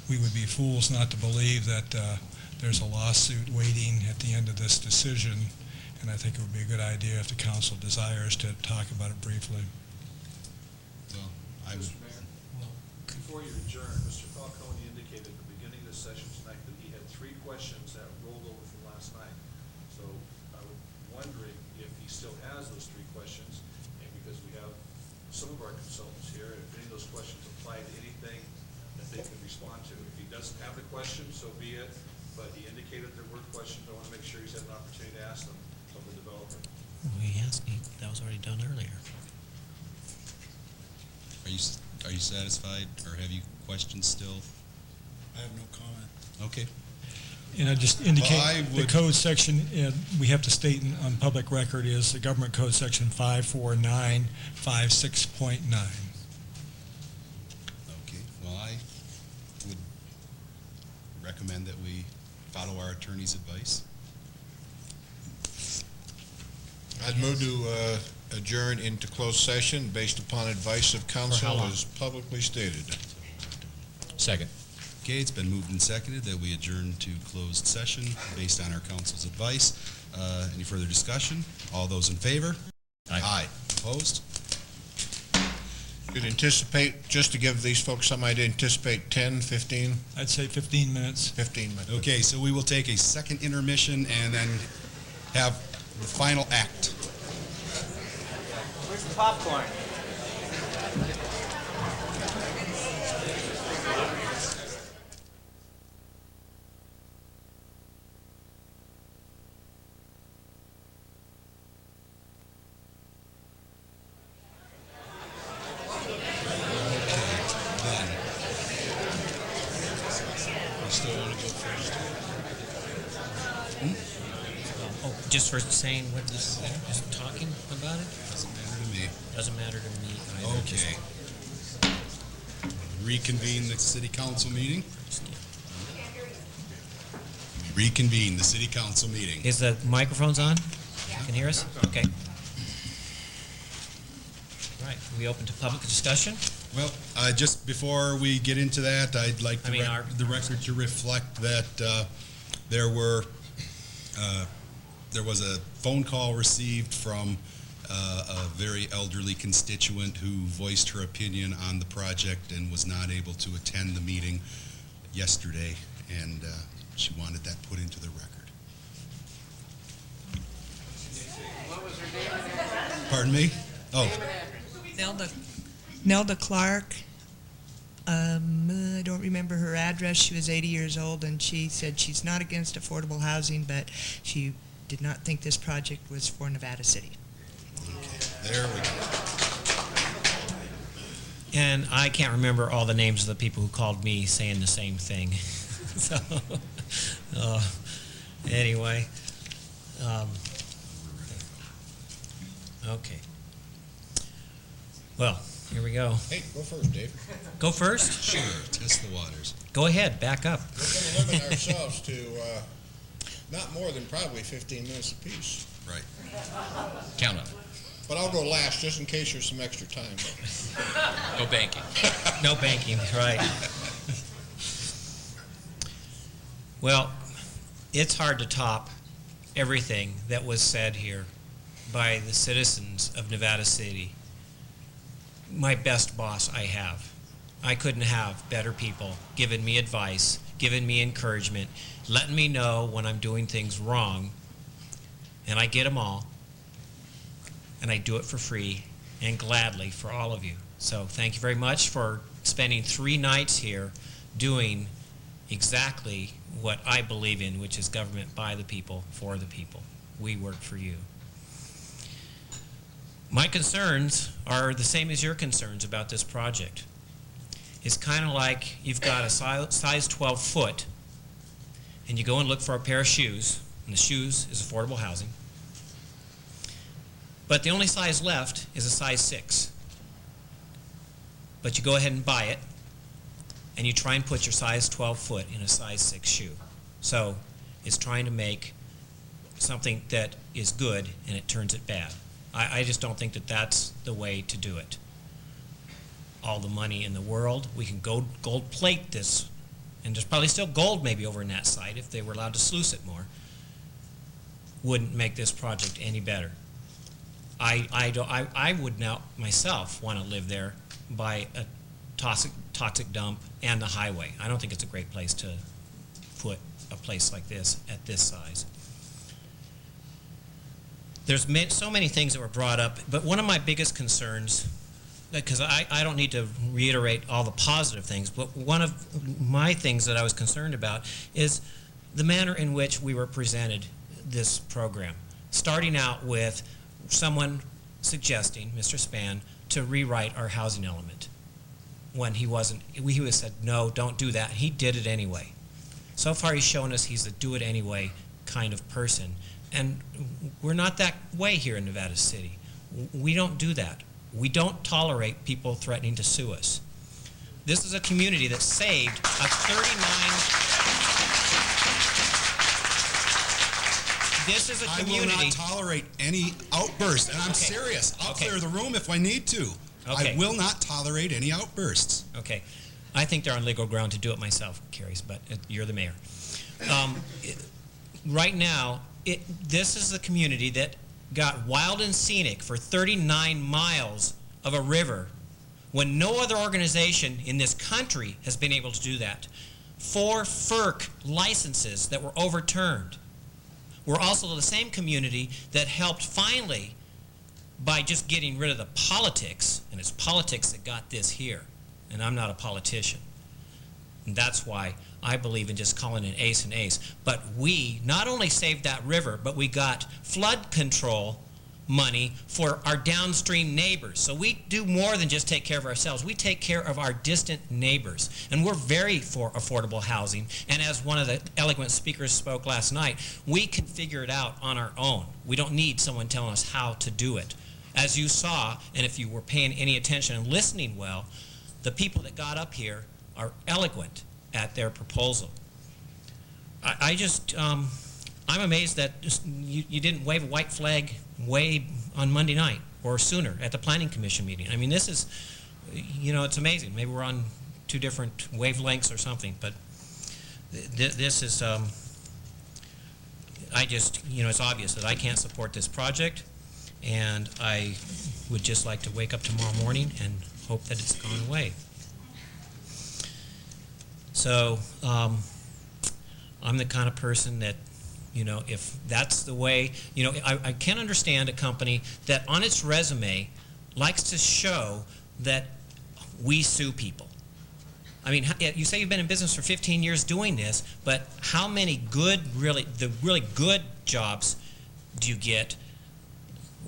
we would be fools not to believe that there's a lawsuit waiting at the end of this decision. And I think it would be a good idea if the council desires to talk about it briefly. Well, I would. Mr. Mayor, before you adjourn, Mr. Falcone indicated at the beginning of the session tonight that he had 3 questions that rolled over from last night. So I was wondering if he still has those 3 questions, and because we have some of our consultants here, and if any of those questions apply to anything that they can respond to. If he doesn't have the question, so be it, but he indicated there were questions. I want to make sure he's had an opportunity to ask them of the developer. That was already done earlier. Are you satisfied, or have you questions still? I have no comment. Okay. And I just indicate Well, I the would- code section we have to state on public record is the government code section 54956.9. Okay, well, I would recommend that we follow our attorney's advice. I'd move to adjourn into closed session based upon advice of counsel long? as publicly stated. Second. Okay, it's been moved and seconded that we adjourn to closed session based on our counsel's advice. Any further discussion? All those in favor? Aye. Opposed? You'd anticipate, just to give these folks some idea, anticipate 10, 15, I'd say 15 minutes. 15 minutes. Okay, so we will take a second intermission and then have the final act. Where's the popcorn? Then, you still want to go first? Oh, just for saying what this, just talking about it? Doesn't matter to me. Doesn't matter to me either. just- Okay. Reconvene the city council meeting. Reconvene the city council meeting. Is the microphones on? Can you hear us? Okay. All right, we open to public discussion? Well, just before we get into that, I'd like the record to reflect that there was a phone call received from a very elderly constituent who voiced her opinion on the project and was not able to attend the meeting yesterday, and she wanted that put into the record. What was her name and address? Pardon me? Oh, Nelda Clark. I don't remember her address. She was 80 years old, and she said she's not against affordable housing, but she did not think this project was for Nevada City. okay. There we go. And I can't remember all the names of the people who called me saying the same thing. So, anyway. Okay. Well, here we go. Hey, go first, Dave. Go first? Sure, test the waters. Go ahead, back up. We're going to limit ourselves to not more than probably 15 minutes apiece. Right. Count up. But I'll go last just in case there's some extra time. No banking. No banking, right. Well, it's hard to top everything that was said here by the citizens of Nevada City. My best boss I have. I couldn't have better people giving me advice, giving me encouragement, letting me know when I'm doing things wrong, and I get them all, and I do it for free, and gladly for all of you. So thank you very much for spending 3 nights here doing exactly what I believe in, which is government by the people, for the people. We work for you. My concerns are the same as your concerns about this project. It's kind of like you've got a size 12 foot, and you go and look for a pair of shoes, and the shoes is affordable housing. But the only size left is a size 6. But you go ahead and buy it, and you try and put your size 12 foot in a size 6 shoe. So it's trying to make something that is good, and it turns it bad. I just don't think that that's the way to do it. All the money in the world, we can gold plate this, and there's probably still gold maybe over in that site if they were allowed to sluice it more. Wouldn't make this project any better. I would now myself want to live there by a toxic dump and the highway. I don't think it's a great place to put a place like this at this size. There's so many things that were brought up, but one of my biggest concerns, because I don't need to reiterate all the positive things, but one of my things that I was concerned about is the manner in which we were presented this program. Starting out with someone suggesting, Mr. Spann, to rewrite our housing element when he was said, no, don't do that. He did it anyway. So far he's shown us he's a do it anyway kind of person. And we're not that way here in Nevada City. We don't do that. We don't tolerate people threatening to sue us. This is a community that saved a 39... This is a community... I will not tolerate any outbursts, and I'm serious. I'll clear the room if I need to. I will not tolerate any outbursts. Okay. I think they're on legal ground to do it myself, Carrie, but you're the mayor. Right now, this is the community that got wild and scenic for 39 miles of a river when no other organization in this country has been able to do that. 4 FERC licenses that were overturned. We're also the same community that helped finally, by just getting rid of the politics, and it's politics that got this here, and I'm not a politician. And that's why I believe in just calling an ace an ace. But we not only saved that river, but we got flood control money for our downstream neighbors. So we do more than just take care of ourselves. We take care of our distant neighbors. And we're very for affordable housing. And as one of the eloquent speakers spoke last night, we can figure it out on our own. We don't need someone telling us how to do it. As you saw, and if you were paying any attention and listening well, the people that got up here are eloquent at their proposal. I'm amazed that you didn't wave a white flag way on Monday night or sooner at the Planning Commission meeting. I mean, this is, it's amazing. Maybe we're on 2 different wavelengths or something, but this is, it's obvious that I can't support this project, and I would just like to wake up tomorrow morning and hope that it's gone away. So I'm the kind of person that, if that's the way, I can't understand a company that on its resume likes to show that we sue people. I mean, you say you've been in business for 15 years doing this, but how many really good jobs do you get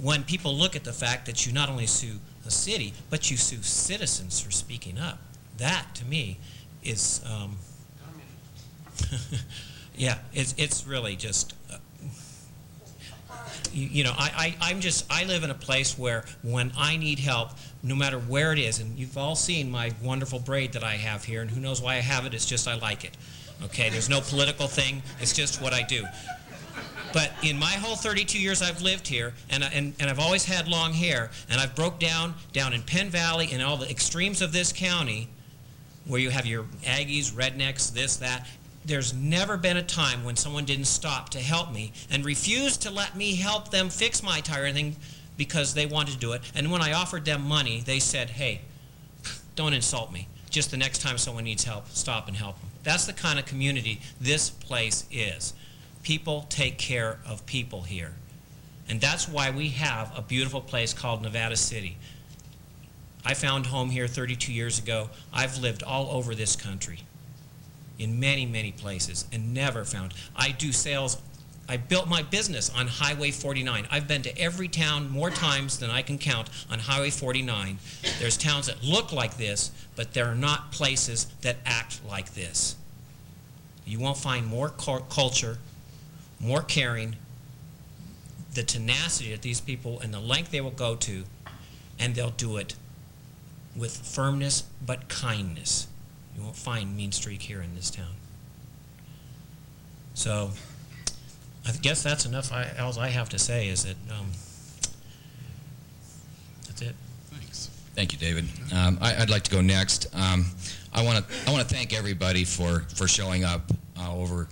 when people look at the fact that you not only sue the city, but you sue citizens for speaking up? That, to me, is yeah, it's really just I live in a place where when I need help, no matter where it is, and you've all seen my wonderful braid that I have here, and who knows why I have it, it's just I like it. Okay, there's no political thing, it's just what I do. But in my whole 32 years I've lived here, and I've always had long hair, and I've broke down in Penn Valley and all the extremes of this county, where you have your Aggies, rednecks, this, that. There's never been a time when someone didn't stop to help me and refused to let me help them fix my tire thing because they wanted to do it. And when I offered them money, they said, hey, don't insult me. Just the next time someone needs help, stop and help them. That's the kind of community this place is. People take care of people here. And that's why we have a beautiful place called Nevada City. I found home here 32 years ago. I've lived all over this country in many, many places and never found. I do sales. I built my business on Highway 49. I've been to every town more times than I can count on Highway 49. There's towns that look like this, but there are not places that act like this. You won't find more culture, more caring, the tenacity of these people and the length they will go to, and they'll do it with firmness but kindness. You won't find mean streak here in this town. So I guess that's enough. All I have to say is that that's it. Thanks. Thank you, David. I'd like to go next. I want to thank everybody for showing up over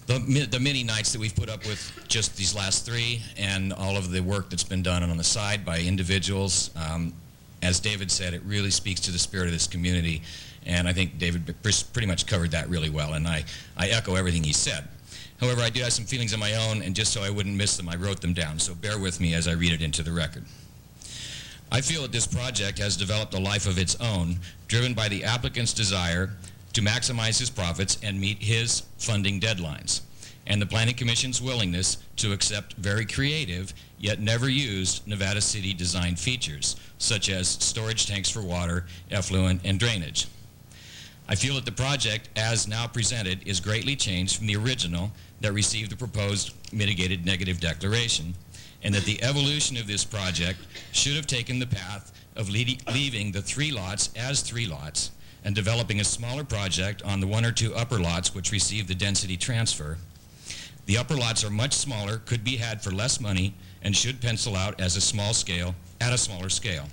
the many nights that we've put up with just these last 3, and all of the work that's been done on the side by individuals. As David said, it really speaks to the spirit of this community, and I think David pretty much covered that really well, and I echo everything he said. However, I do have some feelings of my own, and just so I wouldn't miss them, I wrote them down, so bear with me as I read it into the record. I feel that this project has developed a life of its own, driven by the applicant's desire to maximize his profits and meet his funding deadlines, and the Planning Commission's willingness to accept very creative, yet never used, Nevada City design features, such as storage tanks for water, effluent, and drainage. I feel that the project, as now presented, is greatly changed from the original that received the proposed mitigated negative declaration, and that the evolution of this project should have taken the path of leaving the 3 lots as 3 lots and developing a smaller project on the 1 or 2 upper lots which received the density transfer. The upper lots are much smaller, could be had for less money, and should pencil out as a small scale, at a smaller scale.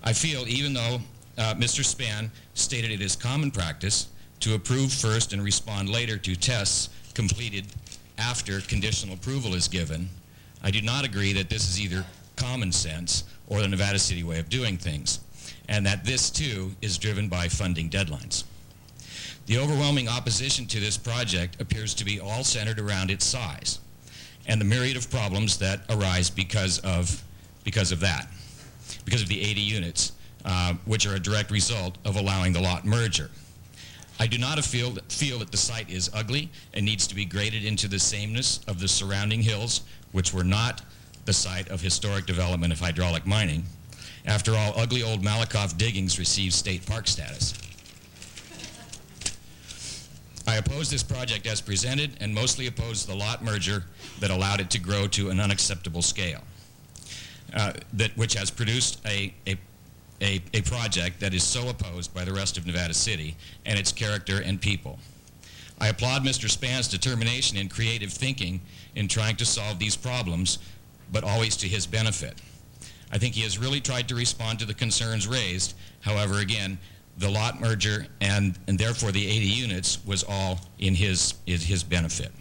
I feel, even though Mr. Spann stated it is common practice to approve first and respond later to tests completed after conditional approval is given, I do not agree that this is either common sense or the Nevada City way of doing things, and that this too is driven by funding deadlines. The overwhelming opposition to this project appears to be all centered around its size and the myriad of problems that arise because of the 80 units, which are a direct result of allowing the lot merger. I do not feel that the site is ugly and needs to be graded into the sameness of the surrounding hills, which were not the site of historic development of hydraulic mining. After all, ugly old Malakoff diggings received state park status. I oppose this project as presented and mostly oppose the lot merger that allowed it to grow to an unacceptable scale, which has produced a project that is so opposed by the rest of Nevada City and its character and people. I applaud Mr. Spann's determination and creative thinking in trying to solve these problems, but always to his benefit. I think he has really tried to respond to the concerns raised. However, again, the lot merger and therefore the 80 units was all in his benefit.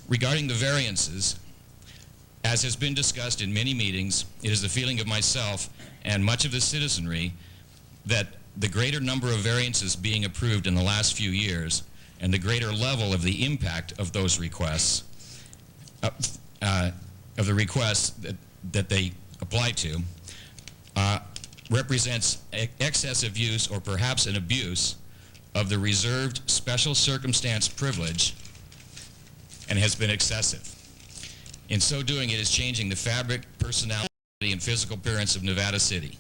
Regarding the variances, as has been discussed in many meetings, it is the feeling of myself and much of the citizenry that the greater number of variances being approved in the last few years and the greater level of the impact of those requests, of the requests that they apply to, represents excessive use or perhaps an abuse of the reserved special circumstance privilege and has been excessive. In so doing, it is changing the fabric, personality, and physical appearance of Nevada City.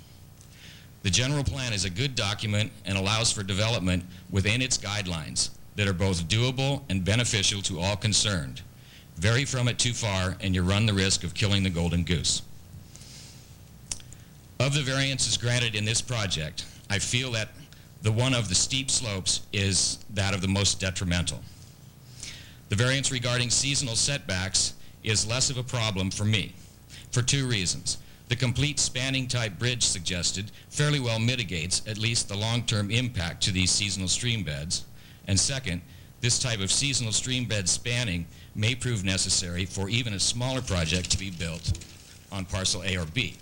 The general plan is a good document and allows for development within its guidelines that are both doable and beneficial to all concerned. Vary from it too far and you run the risk of killing the golden goose. Of the variances granted in this project, I feel that the one of the steep slopes is that of the most detrimental. The variance regarding seasonal setbacks is less of a problem for me, for 2 reasons. The complete spanning type bridge suggested fairly well mitigates at least the long-term impact to these seasonal stream beds. And second, this type of seasonal stream bed spanning may prove necessary for even a smaller project to be built on parcel A or B.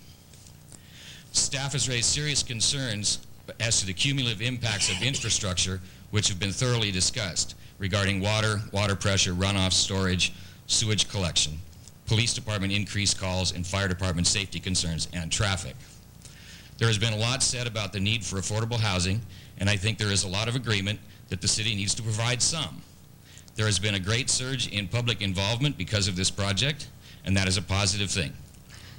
Staff has raised serious concerns as to the cumulative impacts of infrastructure which have been thoroughly discussed regarding water, water pressure, runoff, storage, sewage collection, police department increased calls, and fire department safety concerns, and traffic. There has been a lot said about the need for affordable housing, and I think there is a lot of agreement that the city needs to provide some. There has been a great surge in public involvement because of this project, and that is a positive thing.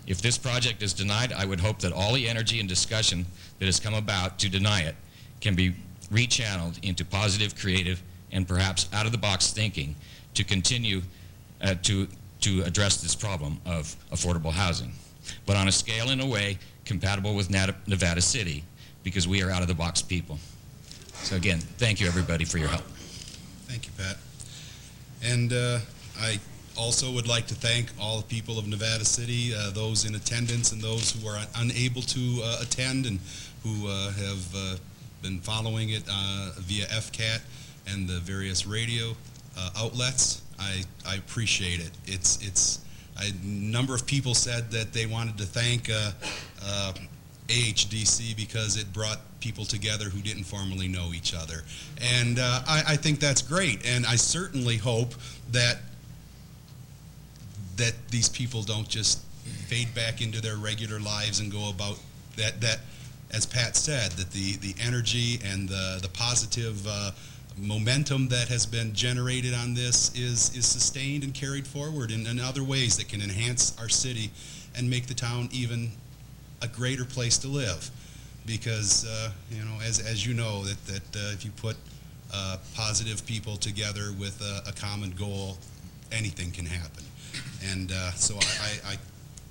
If this project is denied, I would hope that all the energy and discussion that has come about to deny it can be rechanneled into positive, creative, and perhaps out-of-the-box thinking to continue to address this problem of affordable housing, but on a scale and a way compatible with Nevada City, because we are out-of-the-box people. So again, thank you everybody for your help. Thank you, Pat. And I also would like to thank all the people of Nevada City, those in attendance and those who are unable to attend and who have been following it via FCAT and the various radio outlets. I appreciate it. A number of people said that they wanted to thank AHDC because it brought people together who didn't formally know each other. And I think that's great. And I certainly hope that these people don't just fade back into their regular lives and go about that as Pat said, that the energy and the positive momentum that has been generated on this is sustained and carried forward in other ways that can enhance our city and make the town even a greater place to live. Because you know, as you know, that if you put positive people together with a common goal, anything can happen. And so I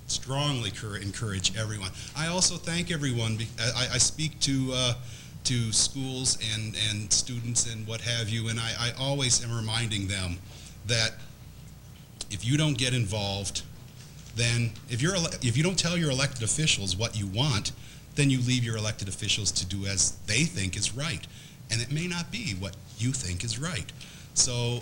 strongly encourage everyone. I also thank everyone. I speak to schools and students and what have you, and I always am reminding them that if you don't get involved, then if you don't tell your elected officials what you want, then you leave your elected officials to do as they think is right, and it may not be what you think is right. So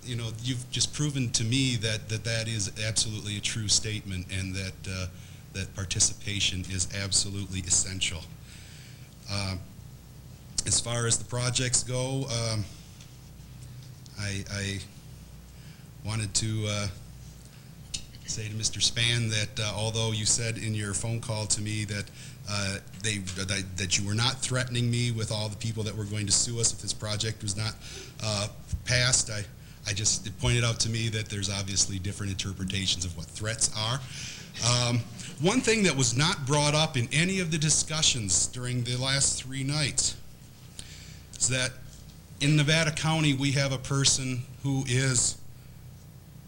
you know, you've just proven to me that is absolutely a true statement, and that participation is absolutely essential. As far as the projects go, I wanted to say to Mr. Spann that although you said in your phone call to me that that you were not threatening me with all the people that were going to sue us if this project was not passed, it pointed out to me that there's obviously different interpretations of what threats are. One thing that was not brought up in any of the discussions during the last 3 nights is that in Nevada County we have a person who is,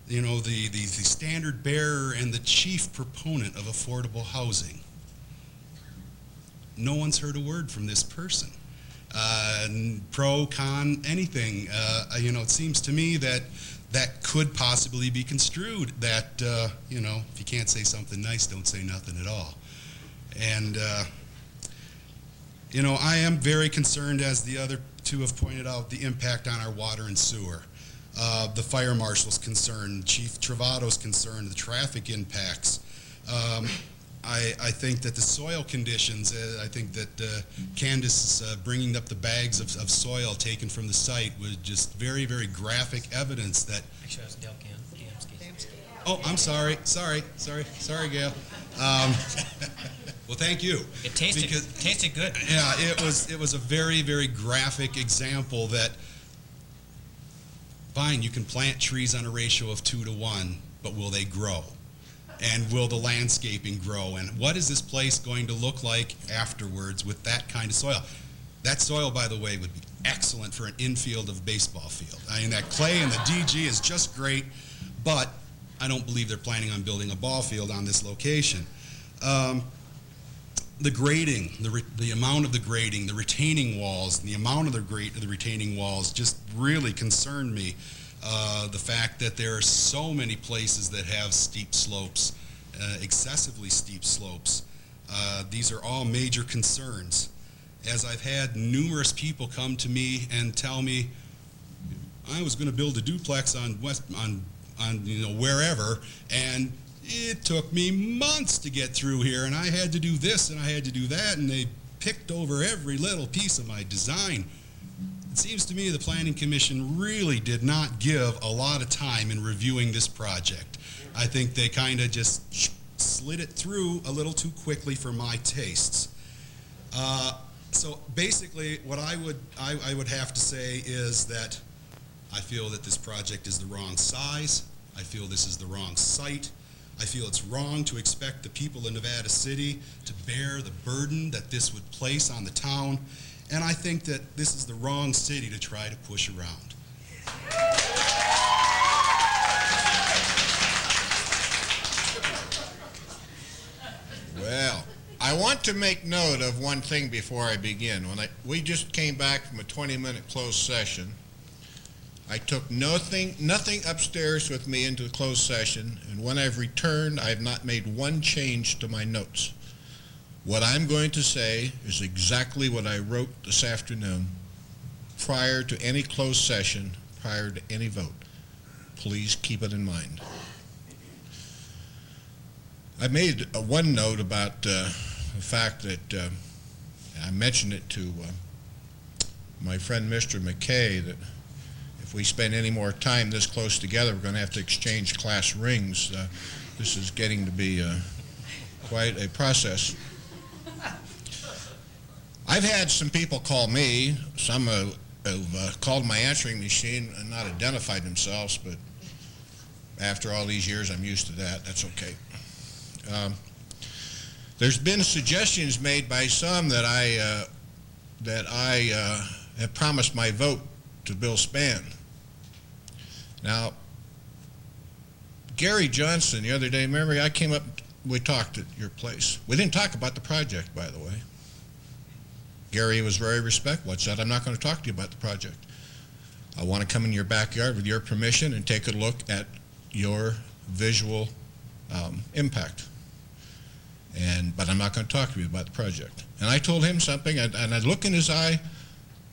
you know, the standard bearer and the chief proponent of affordable housing. No one's heard a word from this person. Pro, con, anything. You know, it seems to me that could possibly be construed that, you know, if you can't say something nice, don't say nothing at all. And, you know, I am very concerned, as the other two have pointed out, the impact on our water and sewer. The fire marshal's concerned, Chief Travato's concerned, the traffic impacts. I think that the soil conditions, I think that Candace bringing up the bags of soil taken from the site was just very, very graphic evidence that... Actually, that's Dale Damsky. Oh, I'm sorry, Gail. Well, thank you. It tasted good. Yeah, it was a very, very graphic example that, fine, you can plant trees on a ratio of 2 to 1, but will they grow? And will the landscaping grow? And what is this place going to look like afterwards with that kind of soil? That soil, by the way, would be excellent for an infield of a baseball field. I mean, that clay and the DG is just great, but I don't believe they're planning on building a ball field on this location. The grading, the amount of the grading, the retaining walls, the amount of the retaining walls just really concerned me. The fact that there are so many places that have steep slopes, excessively steep slopes. These are all major concerns. As I've had numerous people come to me and tell me, I was going to build a duplex on you know, wherever, and it took me months to get through here, and I had to do this and I had to do that, and they picked over every little piece of my design. It seems to me the Planning Commission really did not give a lot of time in reviewing this project. I think they kind of just slid it through a little too quickly for my tastes. So basically, what I would have to say is that I feel that this project is the wrong size. I feel this is the wrong site. I feel it's wrong to expect the people in Nevada City to bear the burden that this would place on the town. And I think that this is the wrong city to try to push around. Well, I want to make note of one thing before I begin. We just came back from a 20-minute closed session. I took nothing upstairs with me into the closed session, and when I've returned, I have not made one change to my notes. What I'm going to say is exactly what I wrote this afternoon prior to any closed session, prior to any vote. Please keep it in mind. I made one note about the fact that I mentioned it to my friend Mr. McKay that if we spend any more time this close together, we're going to have to exchange class rings. This is getting to be quite a process. I've had some people call me. Some have called my answering machine and not identified themselves, but after all these years, I'm used to that. That's okay. There's been suggestions made by some that I have promised my vote to Bill Spann. Now, Gary Johnson, the other day, remember I came up, we talked at your place. We didn't talk about the project, by the way. Gary was very respectful. I said, I'm not going to talk to you about the project. I want to come in your backyard with your permission and take a look at your visual impact. But I'm not going to talk to you about the project. And I told him something, and I look in his eye.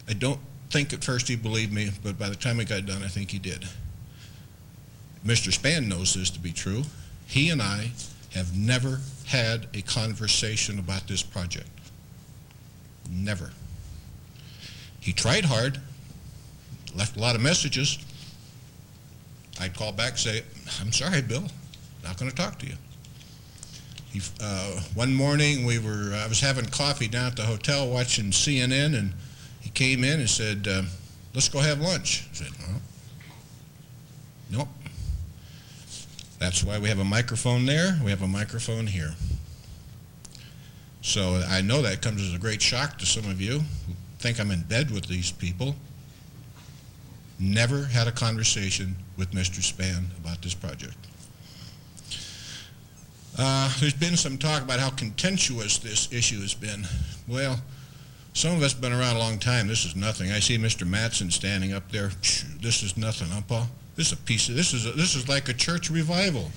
I don't think at first he believed me, but by the time we got done, I think he did. Mr. Spann knows this to be true. He and I have never had a conversation about this project. Never. He tried hard, left a lot of messages. I'd call back and say, I'm sorry, Bill, not going to talk to you. One morning I was having coffee down at the hotel watching CNN, and he came in and said, let's go have lunch. I said, well, nope. That's why we have a microphone there, we have a microphone here. So I know that comes as a great shock to some of you who think I'm in bed with these people. Never had a conversation with Mr. Spann about this project. There's been some talk about how contentious this issue has been. Well, some of us have been around a long time. This is nothing. I see Mr. Mattson standing up there. This is nothing, huh, Paul? This is a piece of, this is like a church revival.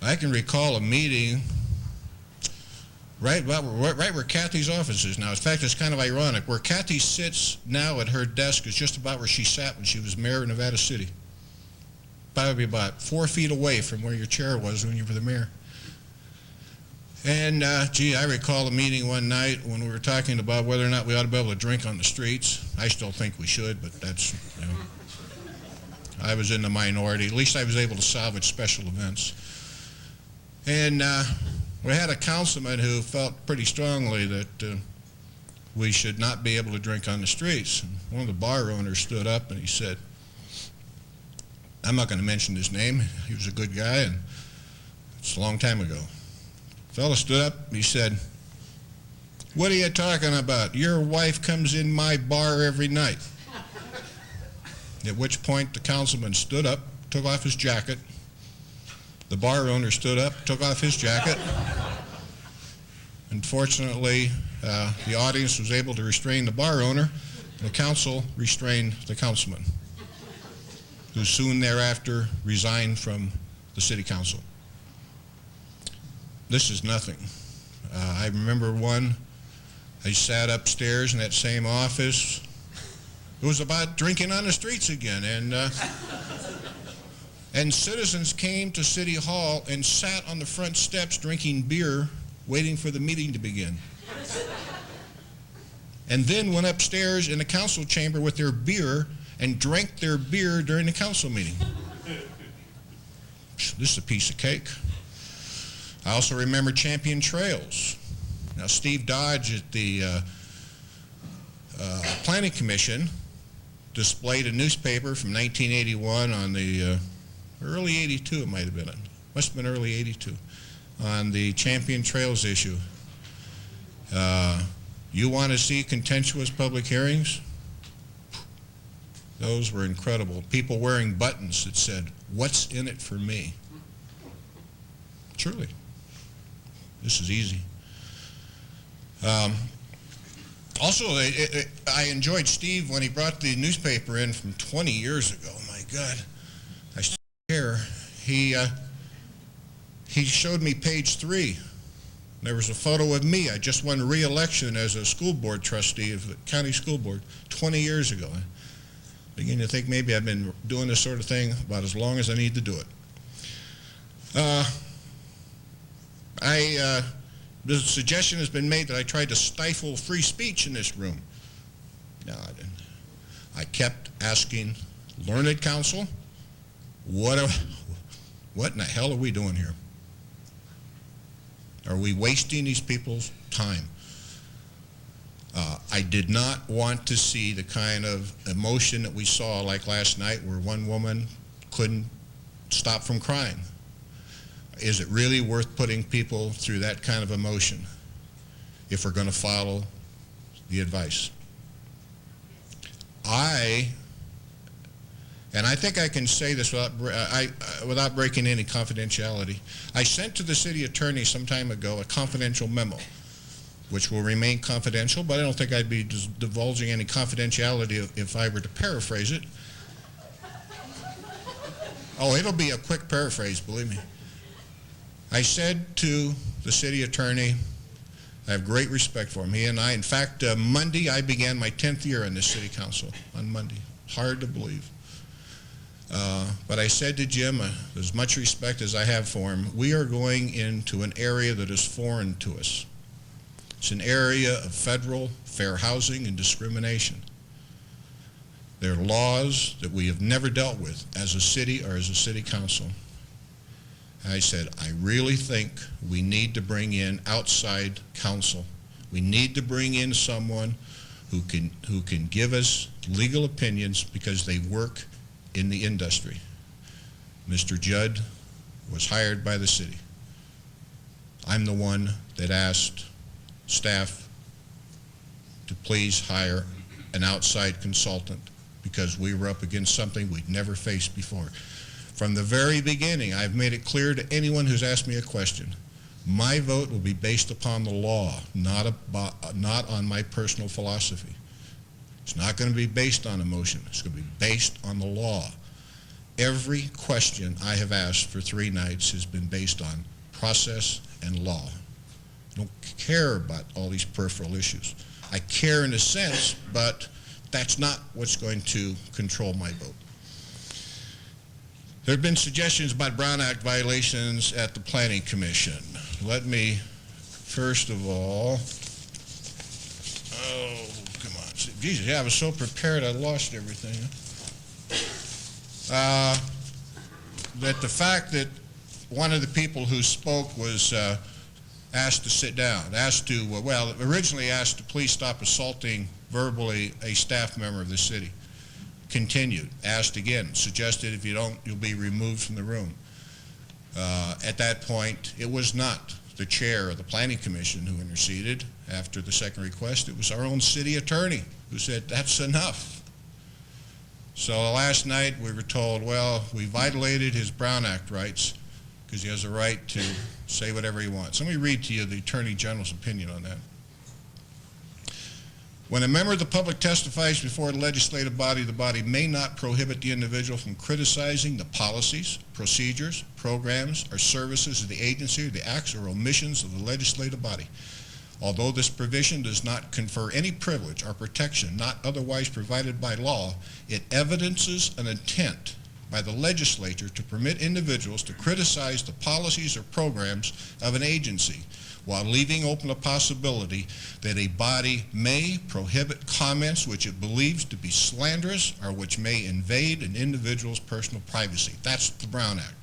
I can recall a meeting right where Kathy's office is now. In fact, it's kind of ironic. Where Kathy sits now at her desk is just about where she sat when she was mayor of Nevada City. Probably about 4 feet away from where your chair was when you were the mayor. And, I recall a meeting one night when we were talking about whether or not we ought to be able to drink on the streets. I still think we should, but that's, I was in the minority. At least I was able to salvage special events. And we had a councilman who felt pretty strongly that we should not be able to drink on the streets. And one of the bar owners stood up and he said, I'm not going to mention his name. He was a good guy, and it's a long time ago. The fellow stood up and he said, what are you talking about? Your wife comes in my bar every night. At which point the councilman stood up, took off his jacket. The bar owner stood up, took off his jacket. Unfortunately, the audience was able to restrain the bar owner. The council restrained the councilman, who soon thereafter resigned from the city council. This is nothing. I remember I sat upstairs in that same office. It was about drinking on the streets again, and citizens came to City Hall and sat on the front steps drinking beer, waiting for the meeting to begin. And then went upstairs in the council chamber with their beer and drank their beer during the council meeting. ouch, this is a piece of cake. I also remember Champion Trails. Now, Steve Dodge at the Planning Commission displayed a newspaper from 1981 on the early 82, it might have been, must have been early 82, on the Champion Trails issue. You want to see contentious public hearings? Those were incredible. People wearing buttons that said, "What's in it for me?" Truly, this is easy. Also, I enjoyed Steve when he brought the newspaper in from 20 years ago. My God, I still care. He showed me page 3. There was a photo of me. I just won re-election as a school board trustee of the county school board 20 years ago. I begin to think maybe I've been doing this sort of thing about as long as I need to do it. The suggestion has been made that I tried to stifle free speech in this room. No, I didn't. I kept asking learned counsel, what in the hell are we doing here? Are we wasting these people's time? I did not want to see the kind of emotion that we saw like last night where one woman couldn't stop from crying. Is it really worth putting people through that kind of emotion if we're going to follow the advice? And I think I can say this without breaking any confidentiality. I sent to the city attorney some time ago a confidential memo, which will remain confidential, but I don't think I'd be divulging any confidentiality if I were to paraphrase it. Oh, it'll be a quick paraphrase, believe me. I said to the city attorney, I have great respect for him. He and I, in fact, Monday, I began my 10th year in the city council, on Monday. Hard to believe. But I said to Jim, as much respect as I have for him, we are going into an area that is foreign to us. It's an area of federal fair housing and discrimination. There are laws that we have never dealt with as a city or as a city council. I said, I really think we need to bring in outside counsel. We need to bring in someone who can give us legal opinions because they work in the industry. Mr. Judd was hired by the city. I'm the one that asked staff to please hire an outside consultant because we were up against something we'd never faced before. From the very beginning, I've made it clear to anyone who's asked me a question, my vote will be based upon the law, not on my personal philosophy. It's not going to be based on emotion. It's going to be based on the law. Every question I have asked for 3 nights has been based on process and law. I don't care about all these peripheral issues. I care in a sense, but that's not what's going to control my vote. There have been suggestions about Brown Act violations at the Planning Commission. Let me, first of all, oh, come on. Jesus, yeah, I was so prepared I lost everything. That the fact that one of the people who spoke was asked to sit down, originally asked to please stop assaulting verbally a staff member of the city. Continued, asked again, suggested if you don't, you'll be removed from the room. At that point, it was not the chair of the Planning Commission who interceded after the second request. It was our own city attorney who said, that's enough. So last night we were told, well, we violated his Brown Act rights because he has a right to say whatever he wants. Let me read to you the Attorney General's opinion on that. When a member of the public testifies before the legislative body, the body may not prohibit the individual from criticizing the policies, procedures, programs, or services of the agency, or the acts or omissions of the legislative body. Although this provision does not confer any privilege or protection not otherwise provided by law, it evidences an intent by the legislature to permit individuals to criticize the policies or programs of an agency, while leaving open a possibility that a body may prohibit comments which it believes to be slanderous or which may invade an individual's personal privacy. That's the Brown Act.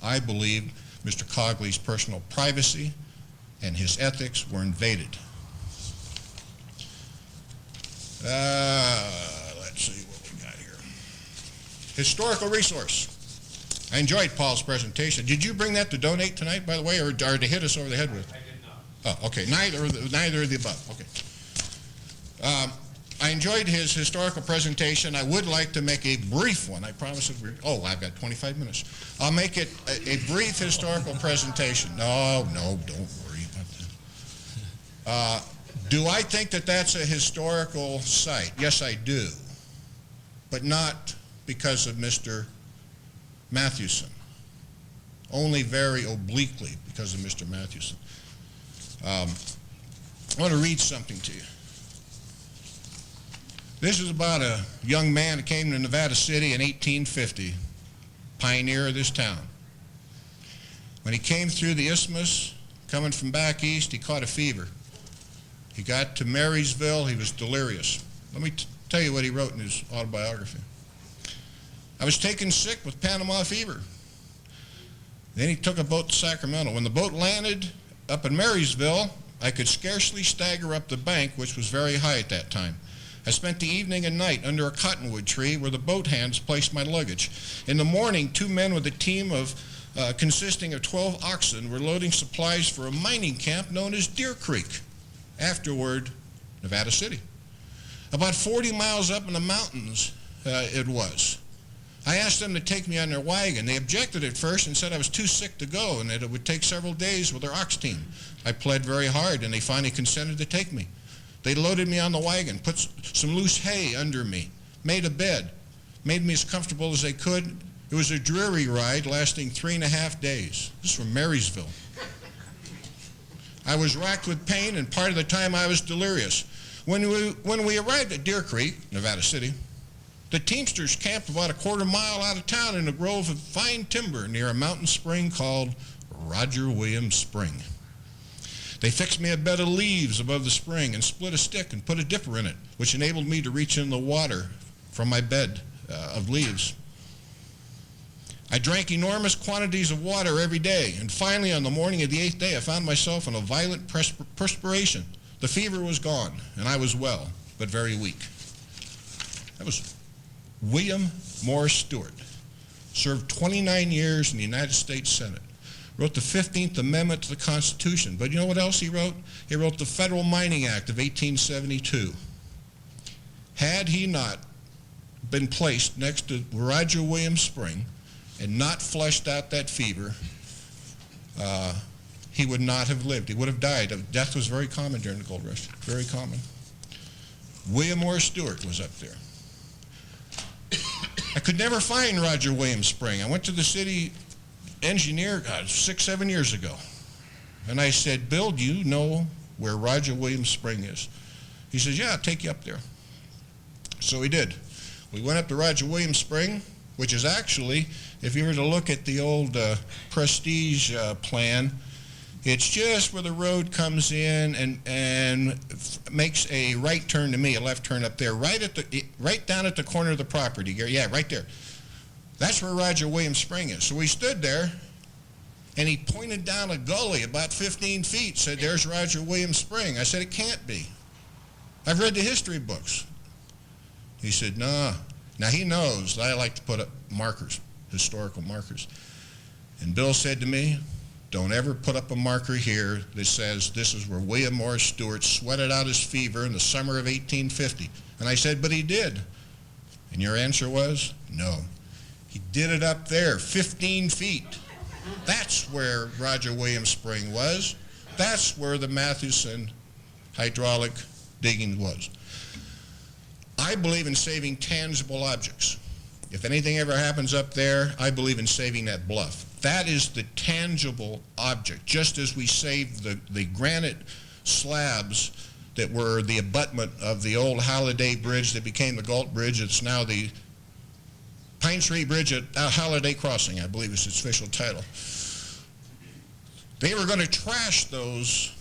I believe Mr. Cogley's personal privacy and his ethics were invaded. Let's see what we got here. Historical resource. I enjoyed Paul's presentation. Did you bring that to donate tonight, by the way, or to hit us over the head with? I did not. Oh, okay. Neither of the above. Okay. I enjoyed his historical presentation. I would like to make a brief one. I promise it. Oh, I've got 25 minutes. I'll make it a brief historical presentation. No, don't worry about that. Do I think that that's a historical site? Yes, I do. But not because of Mr. Mathewson. Only very obliquely because of Mr. Mathewson. I want to read something to you. This is about a young man who came to Nevada City in 1850, pioneer of this town. When he came through the isthmus, coming from back east, he caught a fever. He got to Marysville, he was delirious. Let me tell you what he wrote in his autobiography. I was taken sick with Panama fever. Then he took a boat to Sacramento. When the boat landed up in Marysville, I could scarcely stagger up the bank, which was very high at that time. I spent the evening and night under a cottonwood tree where the boat hands placed my luggage. In the morning, 2 men with a team of consisting of 12 oxen were loading supplies for a mining camp known as Deer Creek, afterward Nevada City. About 40 miles up in the mountains it was. I asked them to take me on their wagon. They objected at first and said I was too sick to go and that it would take several days with their ox team. I pled very hard and they finally consented to take me. They loaded me on the wagon, put some loose hay under me, made a bed, made me as comfortable as they could. It was a dreary ride lasting 3.5 days. This is from Marysville. I was racked with pain, and part of the time I was delirious. When we arrived at Deer Creek, Nevada City, the Teamsters camped about a quarter mile out of town in a grove of fine timber near a mountain spring called Roger Williams Spring. They fixed me a bed of leaves above the spring and split a stick and put a dipper in it, which enabled me to reach in the water from my bed of leaves. I drank enormous quantities of water every day, and finally on the morning of the 8th day I found myself in a violent perspiration. The fever was gone, and I was well, but very weak. That was William Morris Stewart. Served 29 years in the United States Senate. Wrote the 15th Amendment to the Constitution. But you know what else he wrote? He wrote the Federal Mining Act of 1872. Had he not been placed next to Roger Williams Spring and not flushed out that fever, he would not have lived. He would have died. Death was very common during the gold rush, very common. William Morris Stewart was up there. I could never find Roger Williams Spring. I went to the city engineer 6-7 years ago, and I said, Bill, do you know where Roger Williams Spring is? He says, yeah, I'll take you up there. So he did. We went up to Roger Williams Spring, which is actually, if you were to look at the old Prestige plan, it's just where the road comes in and makes a right turn to me, a left turn up there, right down at the corner of the property. Yeah, right there. That's where Roger Williams Spring is. So we stood there, and he pointed down a gully about 15 feet, said, there's Roger Williams Spring. I said, it can't be. I've read the history books. He said, no. Now, he knows that I like to put up markers, historical markers. And Bill said to me, don't ever put up a marker here that says this is where William Morris Stewart sweated out his fever in the summer of 1850. And I said, but he did. And your answer was, no. He did it up there, 15 feet. That's where Roger Williams Spring was. That's where the Mathewson hydraulic digging was. I believe in saving tangible objects. If anything ever happens up there, I believe in saving that bluff. That is the tangible object, just as we saved the granite slabs that were the abutment of the old Halliday Bridge that became the Galt Bridge. It's now the Pine Tree Bridge at Halliday Crossing, I believe is its official title. They were going to trash those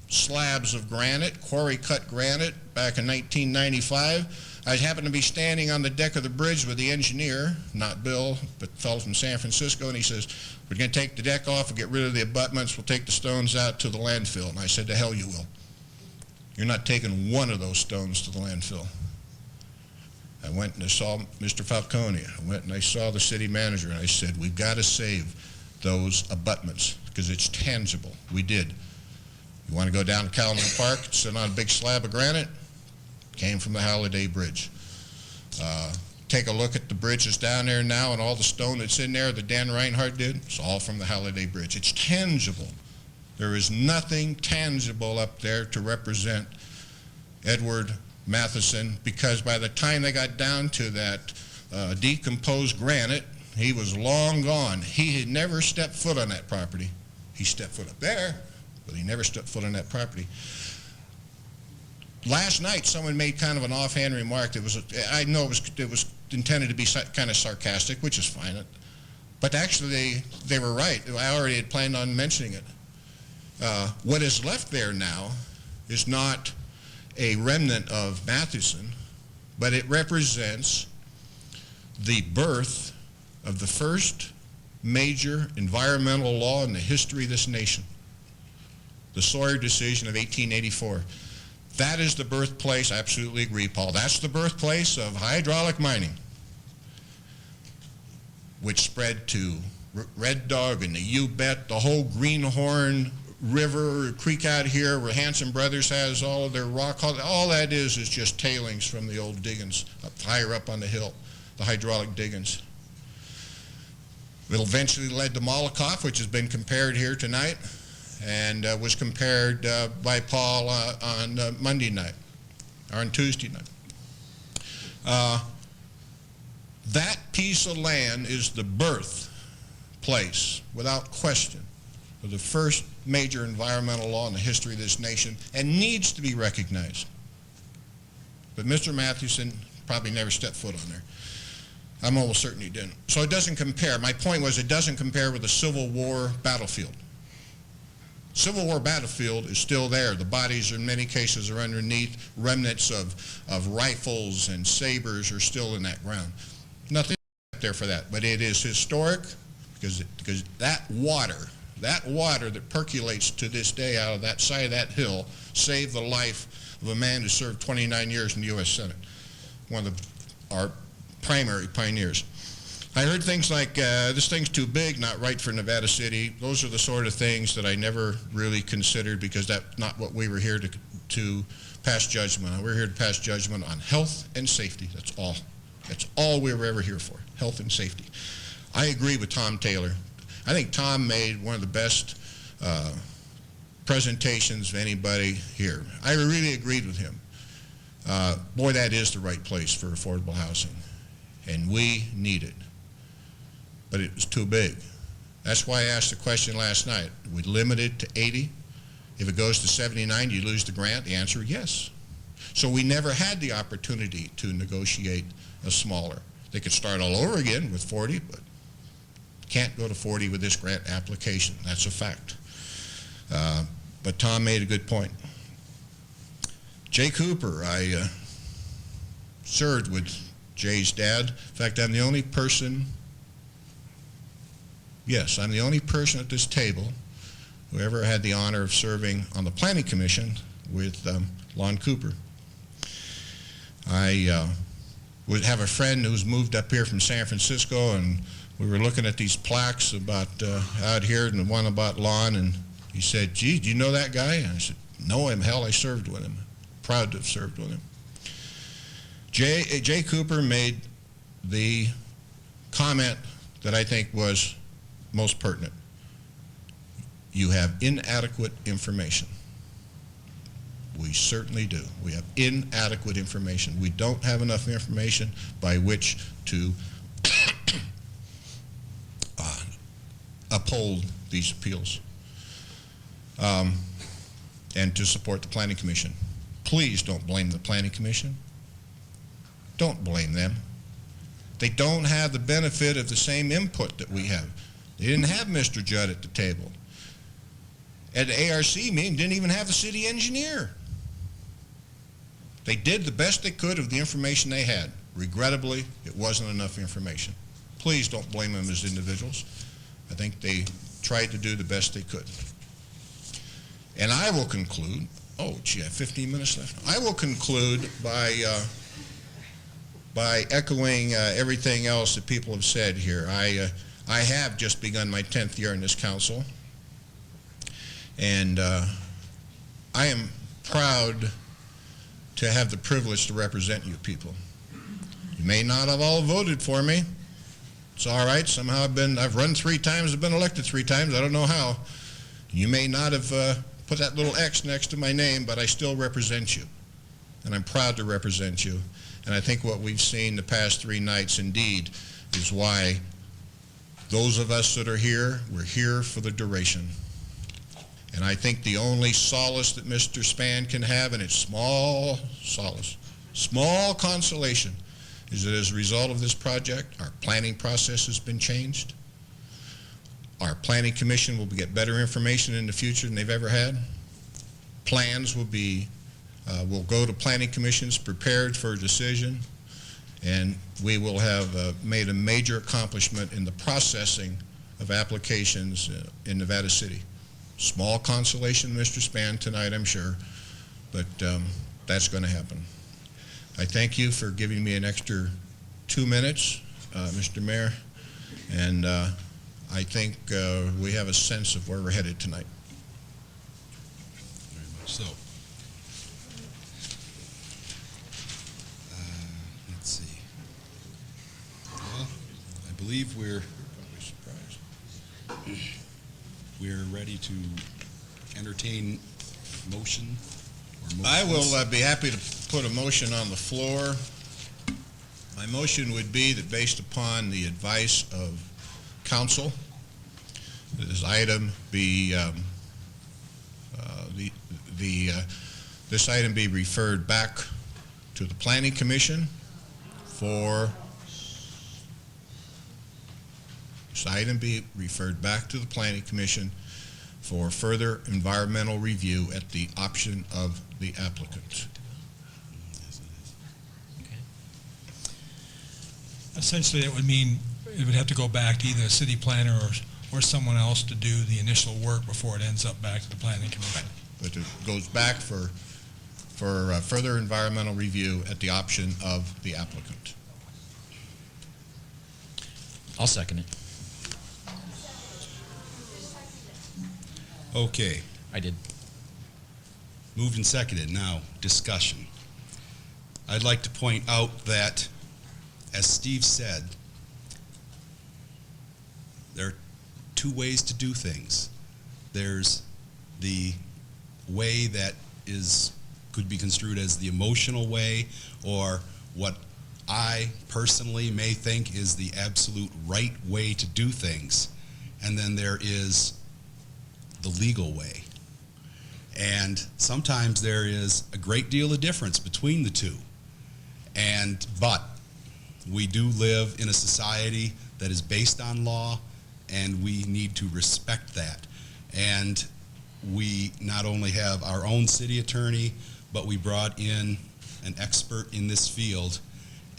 slabs of granite, quarry-cut granite, back in 1995. I happened to be standing on the deck of the bridge with the engineer, not Bill, but a fellow from San Francisco, and he says, we're going to take the deck off and get rid of the abutments. We'll take the stones out to the landfill. And I said, the hell you will. You're not taking one of those stones to the landfill. I went and I saw Mr. Falcone. I went and I saw the city manager, and I said, we've got to save those abutments because it's tangible. We did. You want to go down to Calumet Park, sit on a big slab of granite? Came from the Halliday Bridge. Take a look at the bridges down there now and all the stone that's in there that Dan Reinhardt did. It's all from the Halliday Bridge. It's tangible. There is nothing tangible up there to represent Edward Matheson, because by the time they got down to that decomposed granite, he was long gone. He had never stepped foot on that property. He stepped foot up there, but he never stepped foot on that property. Last night, someone made kind of an offhand remark that was, I know it was intended to be kind of sarcastic, which is fine, but actually they were right. I already had planned on mentioning it. What is left there now is not a remnant of Matheson, but it represents the birth of the first major environmental law in the history of this nation, the Sawyer decision of 1884. That is the birthplace, I absolutely agree, Paul, that's the birthplace of hydraulic mining, which spread to Red Dog and the U-Bet, the whole Greenhorn River, creek out here where Hanson Brothers has all of their rock, all that is just tailings from the old diggings up higher up on the hill, the hydraulic diggings. It eventually led to Malakoff, which has been compared here tonight, and was compared by Paul on Monday night, or on Tuesday night. That piece of land is the birthplace, without question, of the first major environmental law in the history of this nation, and needs to be recognized. But Mr. Matheson probably never stepped foot on there. I'm almost certain he didn't. So it doesn't compare. My point was it doesn't compare with the Civil War battlefield. Civil War battlefield is still there. The bodies in many cases are underneath. Remnants of rifles and sabers are still in that ground. Nothing there for that, but it is historic because that water that percolates to this day out of that side of that hill saved the life of a man who served 29 years in the U.S. Senate, one of our primary pioneers. I heard things like, this thing's too big, not right for Nevada City. Those are the sort of things that I never really considered because that's not what we were here to pass judgment on. We're here to pass judgment on health and safety. That's all. That's all we were ever here for, health and safety. I agree with Tom Taylor. I think Tom made one of the best presentations of anybody here. I really agreed with him. Boy, that is the right place for affordable housing, and we need it. But it was too big. That's why I asked the question last night. We limit it to 80. If it goes to 79, you lose the grant. The answer, yes. So we never had the opportunity to negotiate a smaller. They could start all over again with 40, but can't go to 40 with this grant application. That's a fact. But Tom made a good point. Jay Cooper, I served with Jay's dad. In fact, I'm the only person, yes, I'm the only person at this table who ever had the honor of serving on the Planning Commission with Lon Cooper. I would have a friend who's moved up here from San Francisco, and we were looking at these plaques about out here, and the one about Lon, and he said, gee, do you know that guy? And I said, no, hell, I served with him. Proud to have served with him. Jay Cooper made the comment that I think was most pertinent. You have inadequate information. We certainly do. We have inadequate information. We don't have enough information by which to uphold these appeals and to support the Planning Commission. Please don't blame the Planning Commission. Don't blame them. They don't have the benefit of the same input that we have. They didn't have Mr. Judd at the table. At the ARC meeting, didn't even have the city engineer. They did the best they could of the information they had. Regrettably, it wasn't enough information. Please don't blame them as individuals. I think they tried to do the best they could. And I will conclude, oh, gee, I have 15 minutes left. I will conclude by echoing everything else that people have said here. I have just begun my 10th year in this council, and I am proud to have the privilege to represent you people. You may not have all voted for me. It's all right. Somehow I've run 3 times, I've been elected 3 times. I don't know how. You may not have put that little X next to my name, but I still represent you. And I'm proud to represent you. And I think what we've seen the past 3 nights indeed is why those of us that are here, we're here for the duration. And I think the only solace that Mr. Spann can have, and it's small solace, small consolation, is that as a result of this project, our planning process has been changed. Our planning commission will get better information in the future than they've ever had. Plans will go to planning commissions prepared for a decision, and we will have made a major accomplishment in the processing of applications in Nevada City. Small consolation, Mr. Spann, tonight, I'm sure, but that's going to happen. I thank you for giving me an extra 2 minutes, Mr. Mayor, and I think we have a sense of where we're headed tonight. Very much so. Let's see. Well, I believe we're ready to entertain motion. I will be happy to put a motion on the floor. My motion would be that based upon the advice of counsel, that this item be this item be referred back to the Planning Commission for further environmental review at the option of the applicant. Essentially, it would mean it would have to go back to either a city planner or someone else to do the initial work before it ends up back to the planning commission. But it goes back for further environmental review at the option of the applicant. I'll second it. Okay. I did. Moved and seconded. Now, discussion. I'd like to point out that, as Steve said, there are 2 ways to do things. There's the way that could be construed as the emotional way, or what I personally may think is the absolute right way to do things. And then there is the legal way. And sometimes there is a great deal of difference between the 2. But we do live in a society that is based on law, and we need to respect that. And we not only have our own city attorney, but we brought in an expert in this field,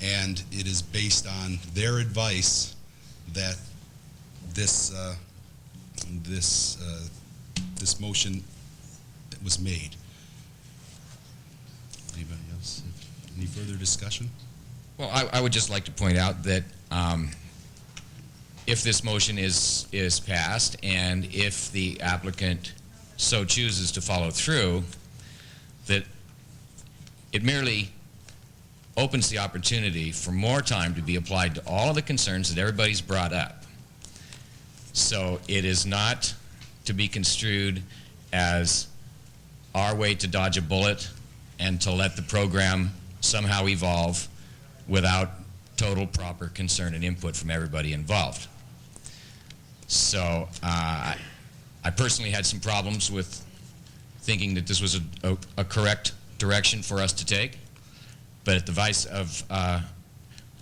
and it is based on their advice that this motion was made. Anybody else? Any further discussion? Well, I would just like to point out that if this motion is passed, and if the applicant so chooses to follow through, that it merely opens the opportunity for more time to be applied to all of the concerns that everybody's brought up. So it is not to be construed as our way to dodge a bullet and to let the program somehow evolve without total proper concern and input from everybody involved. So I personally had some problems with thinking that this was a correct direction for us to take, but at the advice of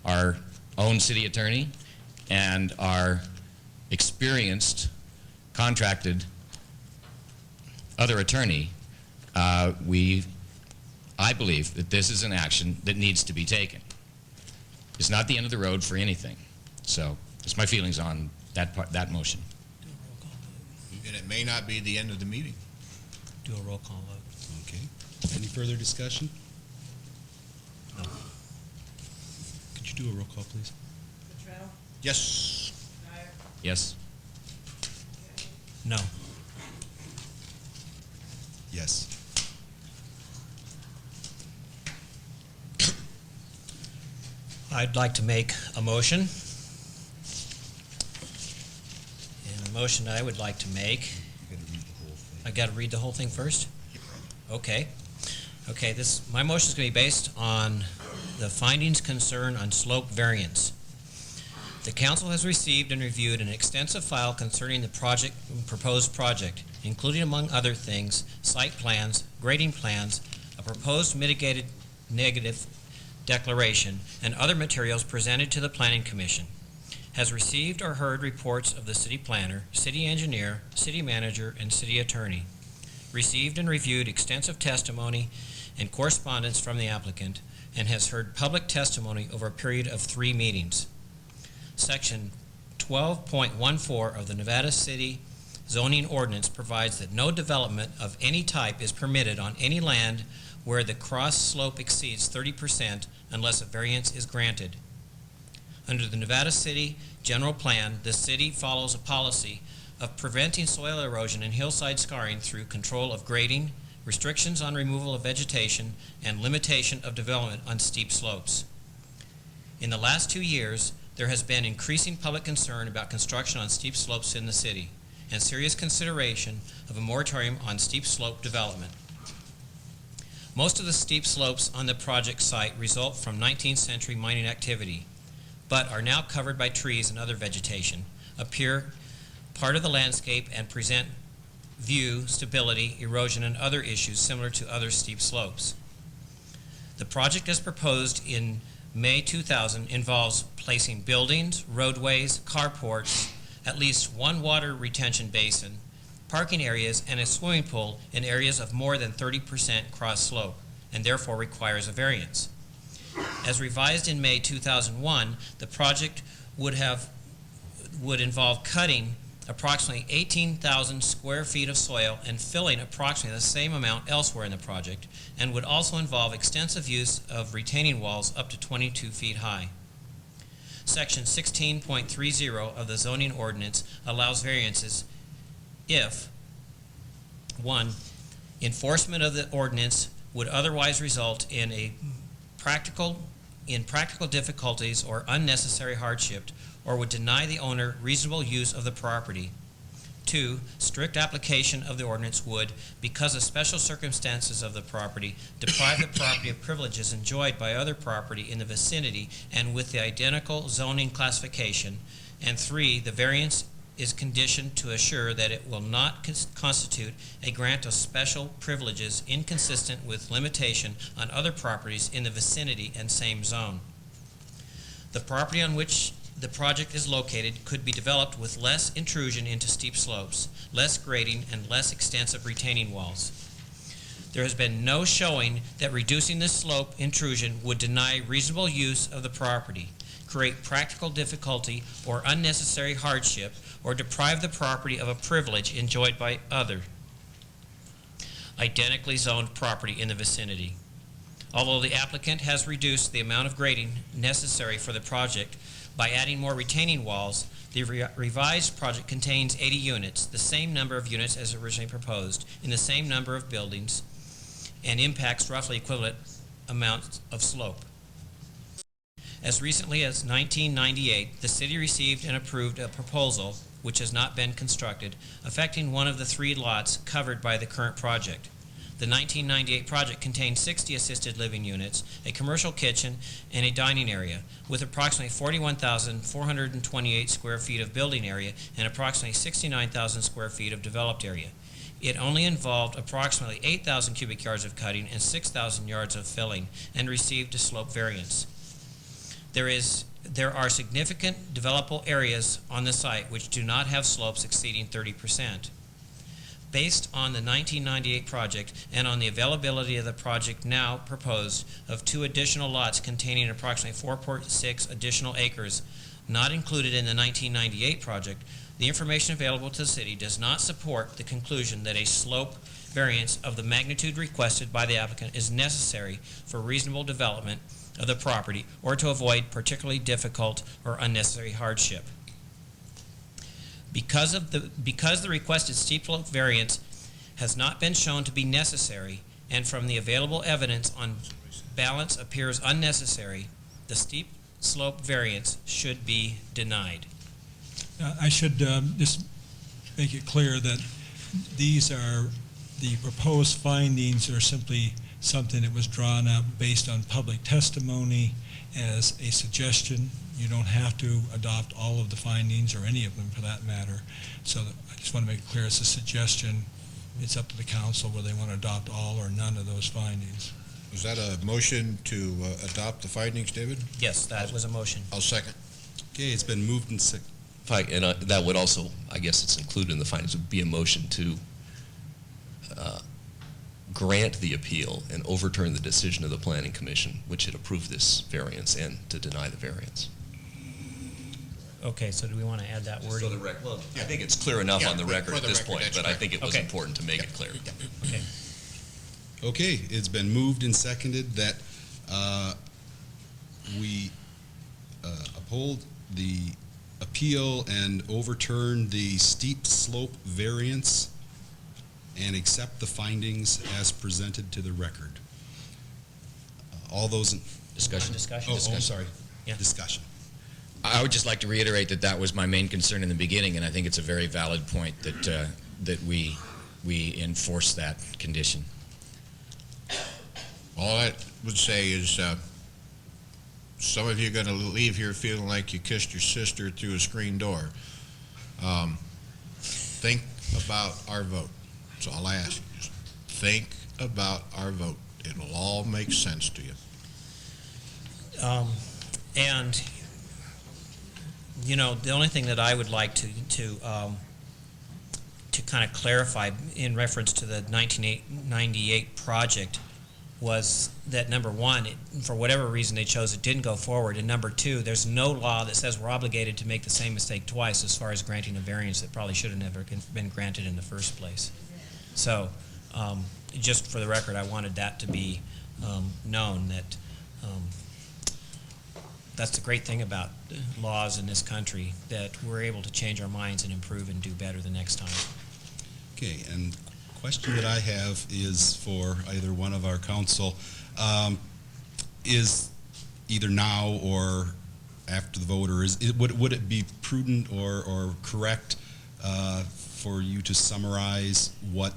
our own city attorney and our experienced contracted other attorney, we I believe that this is an action that needs to be taken. It's not the end of the road for anything. So that's my feelings on that motion. And it may not be the end of the meeting. Do a roll call vote. Okay. Any further discussion? No. Could you do a roll call, please? Yes. Yes? No. Yes. I'd like to make a motion. And the motion I would like to make, I got to read the whole thing first? Okay. Okay, my motion is going to be based on the findings concern on slope variance. The council has received and reviewed an extensive file concerning the proposed project, including, among other things, site plans, grading plans, a proposed mitigated negative declaration, and other materials presented to the Planning Commission. Has received or heard reports of the city planner, city engineer, city manager, and city attorney. Received and reviewed extensive testimony and correspondence from the applicant, and has heard public testimony over a period of 3 meetings. Section 12.14 of the Nevada City Zoning Ordinance provides that no development of any type is permitted on any land where the cross slope exceeds 30% unless a variance is granted. Under the Nevada City General Plan, the city follows a policy of preventing soil erosion and hillside scarring through control of grading, restrictions on removal of vegetation, and limitation of development on steep slopes. In the last 2 years, there has been increasing public concern about construction on steep slopes in the city and serious consideration of a moratorium on steep slope development. Most of the steep slopes on the project site result from 19th century mining activity, but are now covered by trees and other vegetation, appear part of the landscape, and present view, stability, erosion, and other issues similar to other steep slopes. The project as proposed in May 2000 involves placing buildings, roadways, carports, at least one water retention basin, parking areas, and a swimming pool in areas of more than 30% cross slope, and therefore requires a variance. As revised in May 2001, the project would involve cutting approximately 18,000 square feet of soil and filling approximately the same amount elsewhere in the project, and would also involve extensive use of retaining walls up to 22 feet high. Section 16.30 of the zoning ordinance allows variances if 1. Enforcement of the ordinance would otherwise result in practical difficulties or unnecessary hardship, or would deny the owner reasonable use of the property. 2. Strict application of the ordinance would, because of special circumstances of the property, deprive the property of privileges enjoyed by other property in the vicinity and with the identical zoning classification. And 3. The variance is conditioned to assure that it will not constitute a grant of special privileges inconsistent with limitation on other properties in the vicinity and same zone. The property on which the project is located could be developed with less intrusion into steep slopes, less grading, and less extensive retaining walls. There has been no showing that reducing the slope intrusion would deny reasonable use of the property, create practical difficulty or unnecessary hardship, or deprive the property of a privilege enjoyed by other identically zoned property in the vicinity. Although the applicant has reduced the amount of grading necessary for the project by adding more retaining walls, the revised project contains 80 units, the same number of units as originally proposed, in the same number of buildings, and impacts roughly equivalent amounts of slope. As recently as 1998, the city received and approved a proposal, which has not been constructed, affecting one of the 3 lots covered by the current project. The 1998 project contained 60 assisted living units, a commercial kitchen, and a dining area, with approximately 41,428 square feet of building area and approximately 69,000 square feet of developed area. It only involved approximately 8,000 cubic yards of cutting and 6,000 yards of filling, and received a slope variance. There are significant developable areas on the site which do not have slopes exceeding 30%. based on the 1998 project and on the availability of the project now proposed of 2 additional lots containing approximately 4.6 additional acres not included in the 1998 project, the information available to the city does not support the conclusion that a slope variance of the magnitude requested by the applicant is necessary for reasonable development of the property or to avoid particularly difficult or unnecessary hardship. Because the requested steep slope variance has not been shown to be necessary and from the available evidence on balance appears unnecessary, the steep slope variance should be denied. I should just make it clear that the proposed findings are simply something that was drawn up based on public testimony as a suggestion. You don't have to adopt all of the findings or any of them for that matter. So I just want to make it clear it's a suggestion. It's up to the council whether they want to adopt all or none of those findings. Was that a motion to adopt the findings, David? Yes, that was a motion. I'll second. Okay, it's been moved and seconded. And that would also, I guess it's included in the findings, would be a motion to grant the appeal and overturn the decision of the Planning Commission, which had approved this variance, and to deny the variance. Okay, so do we want to add that wording? Well, I think it's clear enough on the record at this point, but I think it was Okay. important to make it clear. Okay. Okay, it's been moved and seconded that we uphold the appeal and overturn the steep slope variance and accept the findings as presented to the record. All those in Discussion. Discussion. Oh, I'm sorry. Yeah. Discussion. I would just like to reiterate that that was my main concern in the beginning, and I think it's a very valid point that that we enforce that condition. All I would say is some of you are going to leave here feeling like you kissed your sister through a screen door. Think about our vote. That's all I ask you. Just think about our vote. It'll all make sense to you. And, you know, the only thing that I would like to kind of clarify in reference to the 1998 project was that, number one, for whatever reason they chose, it didn't go forward, and number two, there's no law that says we're obligated to make the same mistake twice as far as granting a variance that probably should have never been granted in the first place. So, just for the record, I wanted that to be known that that's the great thing about laws in this country, that we're able to change our minds and improve and do better the next time. Okay, and the question that I have is for either one of our council. Is either now or after the vote, or would it be prudent or correct for you to summarize what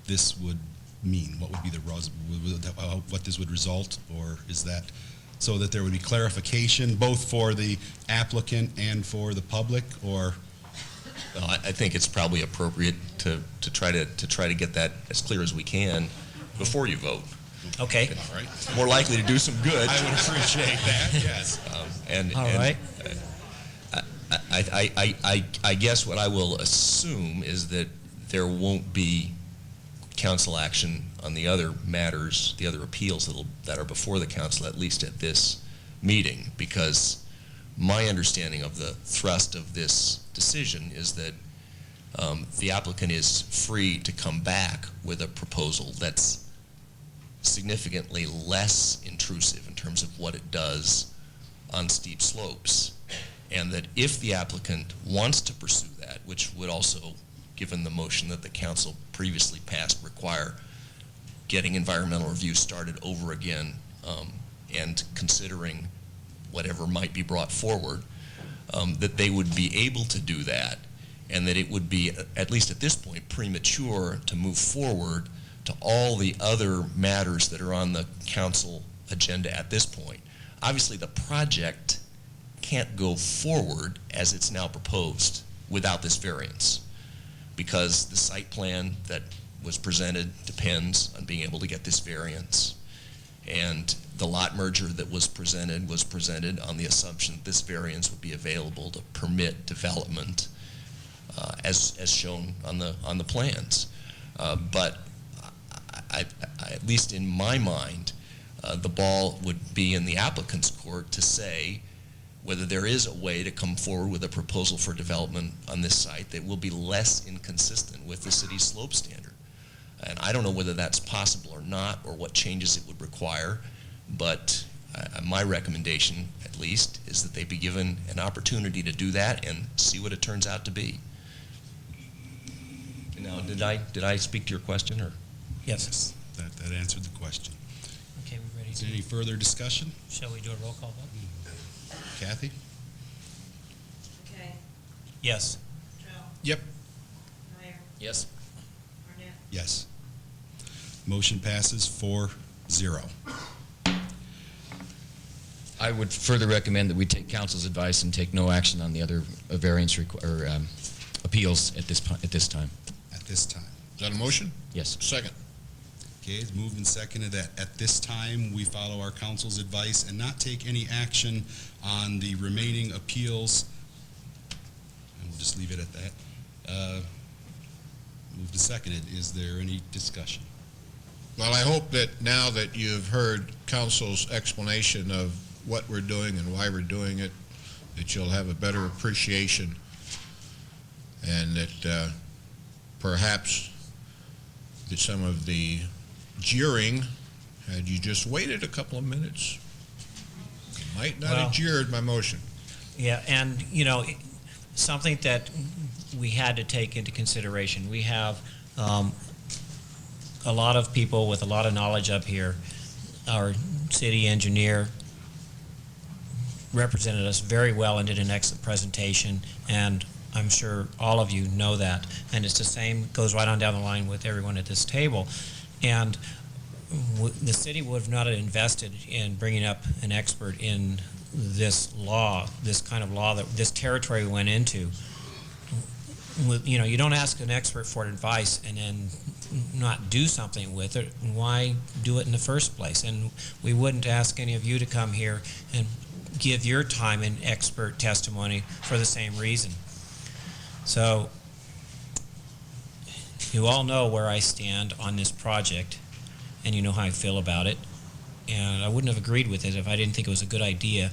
this would mean? What would be what this would result, or is that so that there would be clarification both for the applicant and for the public, or? Well, I think it's probably appropriate to try to get that as clear as we can before you vote. Okay. All right. More likely to do some good. I would appreciate that. Yes. All right. I guess what I will assume is that there won't be council action on the other matters, the other appeals that are before the council, at least at this meeting, because my understanding of the thrust of this decision is that the applicant is free to come back with a proposal that's significantly less intrusive in terms of what it does on steep slopes, and that if the applicant wants to pursue that, which would also, given the motion that the council previously passed, require getting environmental review started over again and considering whatever might be brought forward, that they would be able to do that, and that it would be, at least at this point, premature to move forward to all the other matters that are on the council agenda at this point. Obviously, the project can't go forward as it's now proposed without this variance, because the site plan that was presented depends on being able to get this variance. And the lot merger that was presented on the assumption that this variance would be available to permit development as shown on the plans. But at least in my mind, the ball would be in the applicant's court to say whether there is a way to come forward with a proposal for development on this site that will be less inconsistent with the city's slope standard. And I don't know whether that's possible or not, or what changes it would require, but my recommendation, at least, is that they be given an opportunity to do that and see what it turns out to be. Now, did I speak to your question, or? Yes. That answered the question. Okay, we ready Is to, there any further discussion? shall we do a roll call vote? Kathy? Okay. Yes. Yep. Meyer. Yes. Barnett. Yes. Motion passes 4-0. I would further recommend that we take council's advice and take no action on the other variance appeals at this time. At this time. Is that a motion? Yes. Second. Okay, it's moved and seconded that at this time we follow our council's advice and not take any action on the remaining appeals. And we'll just leave it at that. Moved and seconded. Is there any discussion? Well, I hope that now that you've heard council's explanation of what we're doing and why we're doing it, that you'll have a better appreciation, and that perhaps that some of the jeering, had you just waited a couple of minutes, might not have jeered my motion. Yeah, and, you know, something that we had to take into consideration, we have a lot of people with a lot of knowledge up here. Our city engineer represented us very well and did an excellent presentation, and I'm sure all of you know that. And it's the same, goes right on down the line with everyone at this table. And the city would have not invested in bringing up an expert in this law, this kind of law, that this territory we went into. You know, you don't ask an expert for advice and then not do something with it. Why do it in the first place? And we wouldn't ask any of you to come here and give your time and expert testimony for the same reason. So you all know where I stand on this project, and you know how I feel about it. And I wouldn't have agreed with it if I didn't think it was a good idea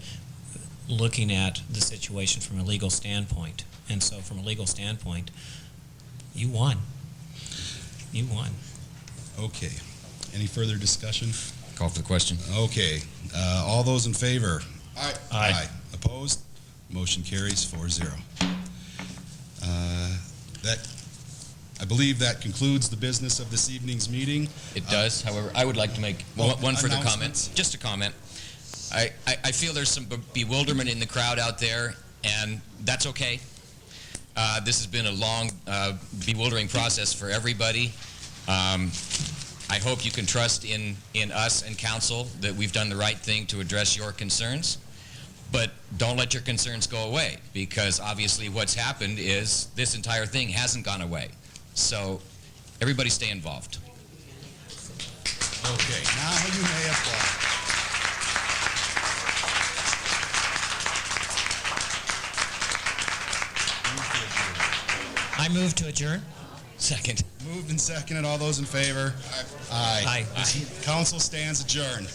looking at the situation from a legal standpoint. And so from a legal standpoint, you won. You won. Okay. Any further discussion? Call for the question. Okay. All those in favor? Aye. Aye. Opposed? Motion carries 4-0. I believe that concludes the business of this evening's meeting. It does. However, I would like to make one further comment. Announcements? Just a comment. I feel there's some bewilderment in the crowd out there, and that's okay. This has been a long, bewildering process for everybody. I hope you can trust in us and council that we've done the right thing to address your concerns. But don't let your concerns go away, because obviously what's happened is this entire thing hasn't gone away. So everybody stay involved. Okay, now you may applaud. I move to adjourn. Second. Moved and seconded. All those in favor? Aye. Aye. Council stands adjourned.